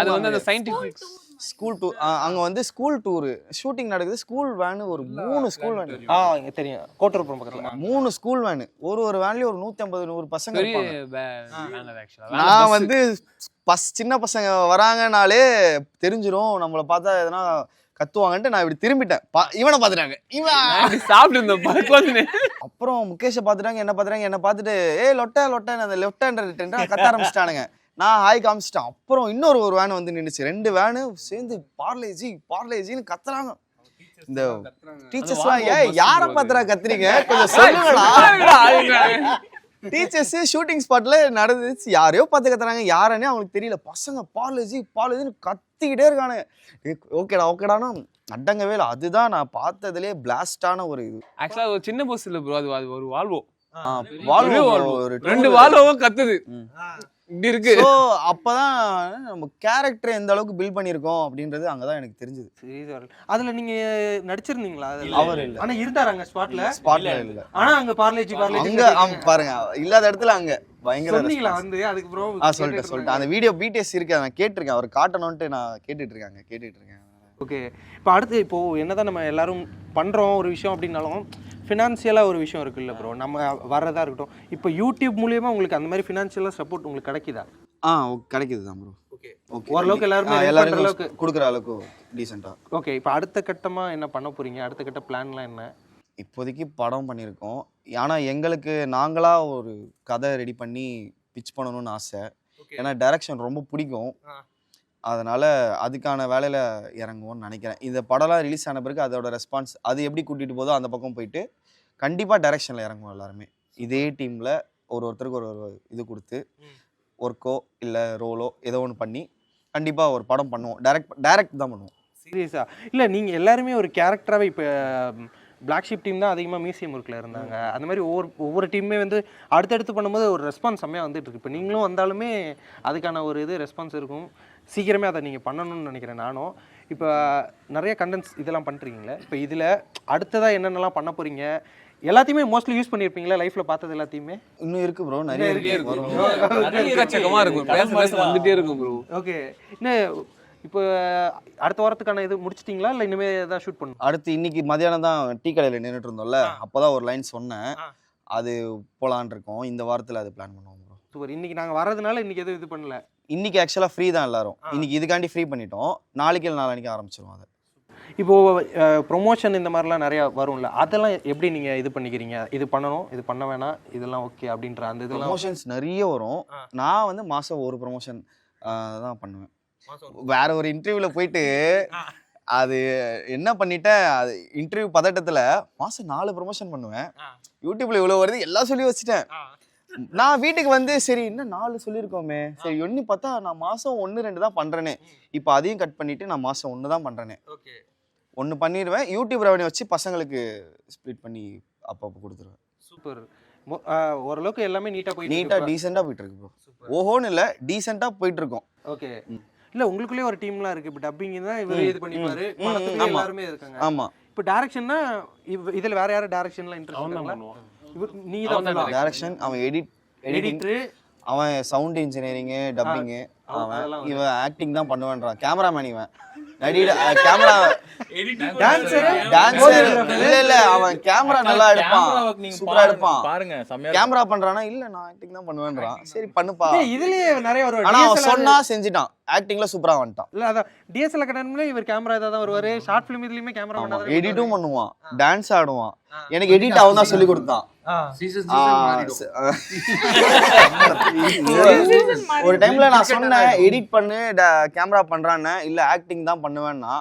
அது வந்து அந்த சயின்டிஃபிக் ஸ்கூல் டூர், அங்கே வந்து ஸ்கூல் டூரு ஷூட்டிங் நடக்குது. ஸ்கூல் வேனு ஒரு 3 ஸ்கூல் வேனு தெரியும், கோட்டூர்புரம் பக்கத்தில் 3 ஸ்கூல் வேனு, ஒரு வேன்லேயும் ஒரு 150-100 பசங்க இருப்பாங்க. நான் வந்து சின்ன பசங்க வராங்கனாலே தெரிஞ்சிரும், நம்மளை பார்த்தா எதனா கத்துவாங்கன்ட்டு நான் இப்படி திரும்பிட்டேன். இவனை பார்த்துட்டாங்க, இவன் சாப்பிட்டு. அப்புறம் முகேஷை பார்த்துட்டாங்க, என்ன பார்த்துட்டு லொட்டை அந்த லெஃப்ட் ஹேண்டர் கத்த ஆரம்பிச்சிட்டானுங்க. நான் ஹாய் காமிச்சிட்டேன். அப்புறம் இன்னொரு வேன் வந்து நின்றுச்சு, 2 வேனு சேர்ந்து பார்லேஜின்னு கத்துறாங்க. இந்த டீச்சர்ஸ்லாம் யாரை பார்த்துறா கத்துறீங்க, கொஞ்சம் சொல்லுங்களா. டீச்சர்ஸ் ஷூட்டிங் ஸ்பாட்ல நடந்துச்சு, யாரையோ பார்த்து கத்துறாங்க, யாருன்னே அவங்களுக்கு தெரியல. பசங்க பார்லேஜின்னு கத்திக்கிட்டே இருக்கானுங்க. ஓகேடானா அடங்கவே இல்லை. அதுதான் நான் பார்த்ததுலேயே பிளாஸ்டான ஒரு இது. ஆக்சுவலா ஒரு சின்ன பஸ் இல்லை ப்ரோ, அது ஒரு வால்வோ. ஒரு 2 வால்வோவும் கத்துது இப்படி இருக்கு. ஸோ அப்பதான் நம்ம கேரக்டர் எந்த அளவுக்கு பில்ட் பண்ணியிருக்கோம் அப்படின்றது அங்கதான் எனக்கு தெரிஞ்சது. அதுல நீங்க நடிச்சிருந்தீங்களா? அவர் இல்ல, ஆனா இருந்தாராங்க ஸ்பாட்ல இல்ல. ஆனா அங்க பார்லேஜ் அங்க பாருங்க, இல்லாத இடத்துல அங்க பயங்கர வந்து அதுக்கு அப்புறம் சொல்லிட்டேன். அந்த வீடியோ பிடிஎஸ் இருக்கு, நான் கேட்டிருக்கேன், அவர் காட்டணும்ட்டு நான் கேட்டுட்டு இருக்கேன். ஓகே, இப்போ அடுத்து இப்போ என்னதான் நம்ம எல்லாரும் பண்றோம் ஒரு விஷயம் அப்படின்னாலும் ஃபினான்ஷியலாக ஒரு விஷயம் இருக்குல்ல ப்ரோ, நம்ம வர்றதா இருக்கட்டும். இப்போ யூடியூப் மூலியமா உங்களுக்கு அந்த மாதிரி ஃபினான்ஷியலாக சப்போர்ட் உங்களுக்கு கிடைக்குதா? கிடைக்குது தான் ப்ரோ. ஓகே, ஓரளவுக்கு எல்லாரும் அளவுக்கு கொடுக்குற அளவுக்கு டீசெண்டாக. ஓகே, இப்போ அடுத்த கட்டமாக என்ன பண்ண போறீங்க? அடுத்த கட்ட பிளான்லாம் என்ன? இப்போதைக்கு படம் பண்ணியிருக்கோம். ஆனால் எங்களுக்கு நாங்களாக ஒரு கதை ரெடி பண்ணி பிச் பண்ணணும்னு ஆசை. ஏன்னா டைரக்ஷன் ரொம்ப பிடிக்கும், அதனால் அதுக்கான வேலையில் இறங்குவோன்னு நினைக்கிறேன். இந்த படம்லாம் ரிலீஸ் ஆன பிறகு அதோட ரெஸ்பான்ஸ் அது எப்படி கூட்டிகிட்டு போதோ அந்த பக்கம் போயிட்டு கண்டிப்பாக டைரக்ஷனில் இறங்குவோம் எல்லாருமே. இதே டீமில் ஒருத்தருக்கு ஒரு இது கொடுத்து ஒர்க்கோ இல்லை ரோலோ ஏதோ ஒன்று பண்ணி கண்டிப்பாக ஒரு படம் பண்ணுவோம். டைரக்ட் தான் பண்ணுவோம். சீரியஸாக இல்லை, நீங்கள் எல்லாருமே ஒரு கேரக்டராகவே இப்போ பிளாக் ஷீப் டீம் தான் அதிகமாக மியூசியம் ஒர்க்கில் இருந்தாங்க. அந்த மாதிரி ஒவ்வொரு டீமுமே வந்து அடுத்தடுத்து பண்ணும்போது ஒரு ரெஸ்பான்ஸ் செம்மையாக வந்துட்டு இருக்கு. இப்போ நீங்களும் வந்தாலுமே அதுக்கான ஒரு இது ரெஸ்பான்ஸ் இருக்கும். சீக்கிரமே அதை நீங்கள் பண்ணணும்னு நினைக்கிறேன் நானும். இப்போ நிறைய கண்டென்ட்ஸ் இதெல்லாம் பண்ணுறீங்களே, இப்போ இதில் அடுத்ததாக என்னென்னலாம் பண்ண போகிறீங்க? எல்லாத்தையுமே மோஸ்ட்லி யூஸ் பண்ணியிருப்பீங்களா லைஃப்பில் பார்த்தது எல்லாத்தையுமே? இன்னும் இருக்குது ப்ரோ, நிறைய இருக்கும், வந்துட்டே இருக்கும் ப்ரோ. ஓகே, இன்னும் இப்போ அடுத்த வாரத்துக்கான இது முடிச்சிட்டிங்களா இல்லை இனிமேல் ஏதாவது ஷூட் பண்ணணும்? அடுத்து இன்னைக்கு மதியானம் தான் டீ கடையில் நின்றுட்டு இருந்தோம்ல, அப்போ தான் ஒரு லைன் சொன்னேன், அது போகலான் இருக்கோம். இந்த வாரத்தில் அது பிளான் பண்ணுவோம் ப்ரோ. சூப்பர். இன்னைக்கு நாங்கள் வரதுனால இன்னைக்கு எதுவும் இது பண்ணல. இன்னைக்கு ஆக்சுவலாக ஃப்ரீ தான் எல்லாரும், இன்னைக்கு இதுக்காண்டி ஃப்ரீ பண்ணிட்டோம். நாளைக்கு இல்லை நாளைக்கு ஆரம்பிச்சிருவோம். அதை இப்போது ப்ரொமோஷன் இந்த மாதிரிலாம் நிறையா வரும்ல, அதெல்லாம் எப்படி நீங்கள் இது பண்ணிக்கிறீங்க? இது பண்ணணும், இது பண்ண வேணாம், இதெல்லாம் ஓகே அப்படின்ற அந்த இதெல்லாம் ப்ரொமோஷன்ஸ் நிறைய வரும். நான் வந்து மாதம் ஒரு ப்ரொமோஷன் தான் பண்ணுவேன். வேற ஒரு இன்டர்வியூவில் போயிட்டு அது என்ன பண்ணிட்டேன், அது இன்டர்வியூ பதட்டத்தில் மாதம் 4 ப்ரொமோஷன் பண்ணுவேன். யூடியூப்ல இவ்வளோ வருது எல்லாம் சொல்லி வச்சுட்டேன். நான் வீட்டுக்கு வந்து சரி இன்னும் 4 சொல்லியிருக்கோமே, சரி ஒன்று பார்த்தா நான் மாதம் 1-2 தான் பண்ணுறேனே. இப்போ அதையும் கட் பண்ணிவிட்டு நான் மாதம் 1 தான் பண்ணுறேனே. 1 பண்ணிடுவேன். யூடியூப் ரெவன்யூ வச்சு பசங்களுக்கு ஸ்ப்ளிட் பண்ணி அப்பப்போ கொடுத்துருவேன். சூப்பர். ஓரளவுக்கு எல்லாமே நீட்டாக டீசெண்டாக போயிட்டு இருக்கு ப்ரோ. ஓஹோன்னு இல்லை, டீசெண்டாக போயிட்டு இருக்கோம். ஓகே, இல்லை உங்களுக்குள்ளே ஒரு டீம்லாம் இருக்குது. இப்போ டப்பிங் தான் இவர் இது பண்ணிப்பாரு, படத்துக்கு எல்லாருமே இருக்காங்க. ஆமாம். இப்போ டேரக்ஷன்னா இதில் வேற யாரும் டேரக்ஷன்லாம் இன்ட்ரெஸ்ட்? நீ தான் டைரக்ஷன், அவன் எடிட்டரு, அவன் சவுண்ட் இன்ஜினியரிங்கு, டப்பிங்கு, இவன் ஆக்டிங் தான் பண்ணுவேன்றான். கேமராமேன் இவன். கேமரா டான்ஸர் இல்ல அவன் கேமரா நல்லா எடுப்பான், சூப்பரா எடுப்பான். பாருங்க செமையா கேமரா பண்றானா இல்ல நான் ஆக்டிங் தான் பண்ணுவேன்றான். சரி பண்ணுப்பா. இதுலயே நிறைய ஒரு ஆனா அவன் சொன்னா செஞ்சிட்டான். ஆக்டிங்ல சூப்பரா வந்துட்டான். இல்ல அதான் டிஎஸ்எல் அகாடமில இவர் கேமரா ஏதாவது வருவாரு, ஷார்ட் ஃபிலிம் இதுலயுமே கேமரா பண்ணாரு, எடிட்டும் பண்ணுவான், டான்ஸ் ஆடுவான். எனக்கு எடிட் அவன் தான் சொல்லி கொடுத்தான். ஒரு டைம்ல நான் சொன்னேன் எடிட் பண்ணு கேமரா பண்றான்னு, இல்ல ஆக்டிங் தான் பண்ணுவேன்னா.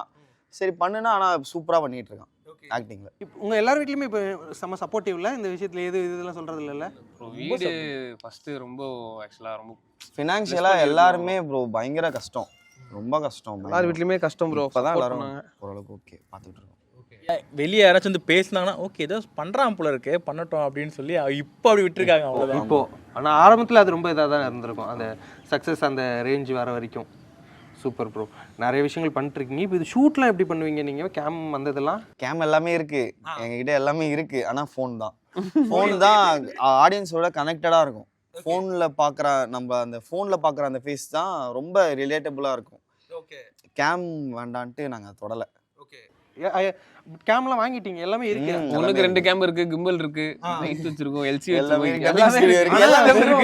சரி பண்ணுனா, ஆனா சூப்பரா பண்ணிட்டு இருக்கான் ஆக்டிங்ல. உங்க எல்லார் வீட்லயுமே இப்போ செம்ம சப்போர்ட்டிவ்ல இந்த விஷயத்துல இதெல்லாம் சொல்றது இல்ல. வீடு ஃபர்ஸ்ட் ரொம்ப ஆக்சுவலா ரொம்ப ஃபினான்ஷியலா எல்லாருமே ப்ரோ பயங்கர கஷ்டம், ரொம்ப கஷ்டம். எல்லார் வீட்லயுமே கஷ்டம் ப்ரோ. இப்பதான் எல்லாரும் ஓரளவுக்கு ஓகே பார்த்துட்டு இருக்கோம். வெளியே யாராச்சும் வந்து பேசினாங்கன்னா ஓகே ஏதோ பண்றான் போல இருக்கு பண்ணட்டும் அப்படின்னு சொல்லி இப்போ அப்படி விட்டுருக்காங்க அவ்வளவுதான். இப்போ ஆனா ஆரம்பத்துல அது ரொம்ப இதாக தான் இருந்திருக்கும், அந்த சக்ஸஸ் அந்த ரேஞ்ச் வர வரைக்கும். சூப்பர் ப்ரோ, நிறைய விஷயங்கள் பண்ணிட்டு இருக்கீங்க. இப்போ இது ஷூட்லாம் எப்படி பண்ணுவீங்க நீங்க? கேம் வந்ததெல்லாம் கேம் எல்லாமே இருக்கு எங்ககிட்ட, எல்லாமே இருக்கு. ஆனா ஃபோன் தான் ஆடியன்ஸோட கனெக்டடா இருக்கும். ஃபோன்ல பாக்குற நம்ம அந்த ஃபோன்ல பாக்குற அந்த ஃபேஸ் தான் ரொம்ப ரிலேட்டபிளா இருக்கும். கேம் வேண்டான்ட்டு நாங்க தொடல. கேம்லாம் வாங்கிட்டீங்க, எல்லாமே இருக்கு. உங்களுக்கு 2 கேம் இருக்கு, கிம்பல் இருக்கு, லைட் வச்சிருக்கோம், எல்சி எல்லாமே வச்சிருக்கோம்,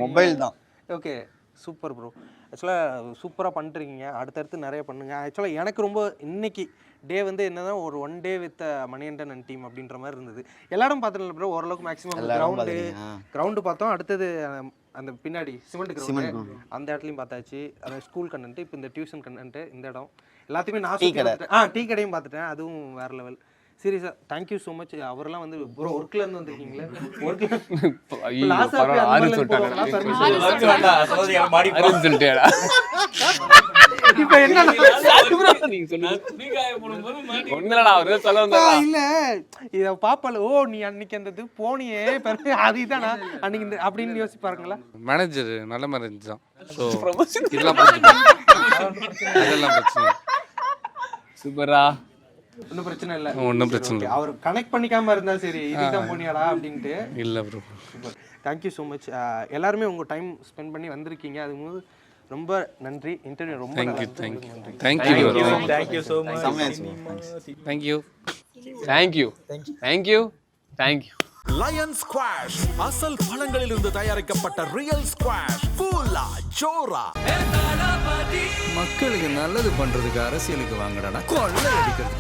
மொபைல் தான். Okay super bro. ஆக்சுவலாக சூப்பராக பண்ணிட்டுருக்கீங்க, அடுத்தடுத்து நிறைய பண்ணுங்க. ஆக்சுவலாக எனக்கு ரொம்ப இன்னைக்கு டே வந்து என்னன்னா ஒரு 1 day with Manikandan and team அப்படின்ற மாதிரி இருந்தது. எல்லாரும் பார்த்துட்டு ப்ரோ ஓரளவுக்கு மேக்ஸிமம் கிரவுண்டு பார்த்தோம். அடுத்தது அந்த பின்னாடி சிமெண்ட் கிரவுண்டு அந்த இடத்துலையும் பார்த்தாச்சு. அந்த ஸ்கூல் கண்டென்ட், இப்போ இந்த டியூஷன் கண்டென்ட், இந்த இடம் எல்லாத்தையுமே நான் டீ கடையும் பார்த்துட்டேன், அதுவும் வேற லெவல். சீரியஸா தேங்க்யூ ஸோ மச். அவரெல்லாம் வந்து ப்ரோ ஒர்க்ல இருந்து வந்திருக்கீங்களே, இப்போ என்ன இல்ல இத பாப்பால ஓ நீ அன்னைக்கு அந்த இது போனியே அதுதானா அன்னைக்கு அப்படின்னு யோசிப்பாருங்களா? மேனேஜர் நல்ல மேனேஜர் தான். ஸோ இதெல்லாம் அதெல்லாம் பிரச்சனை சூப்பரா, ஒன்றும் பிரச்சனை இல்லை, ஒன்றும் பிரச்சனை இல்லை. அவர் கனெக்ட் பண்ணிக்காம இருந்தா சரி இதுதான் போனியாடா அப்படின்ட்டு. இல்லை ப்ரோ. Thank you so much. எல்லாருமே உங்கள் டைம் ஸ்பெண்ட் பண்ணி வந்திருக்கீங்க, அது போது ரொம்ப நன்றி. இன்டர்வியூ ரொம்ப thank you so much. Thank you. Lion squash அசல் பழங்களிலிருந்து தயாரிக்கப்பட்ட ரியல் ஸ்குவாஷ் ஃபுல்லா ஜோரா. மக்களுக்கு நல்லது பண்றதுக்கு அரசியலுக்கு வாங்கடா கொள்ளை அடிக்கிறது.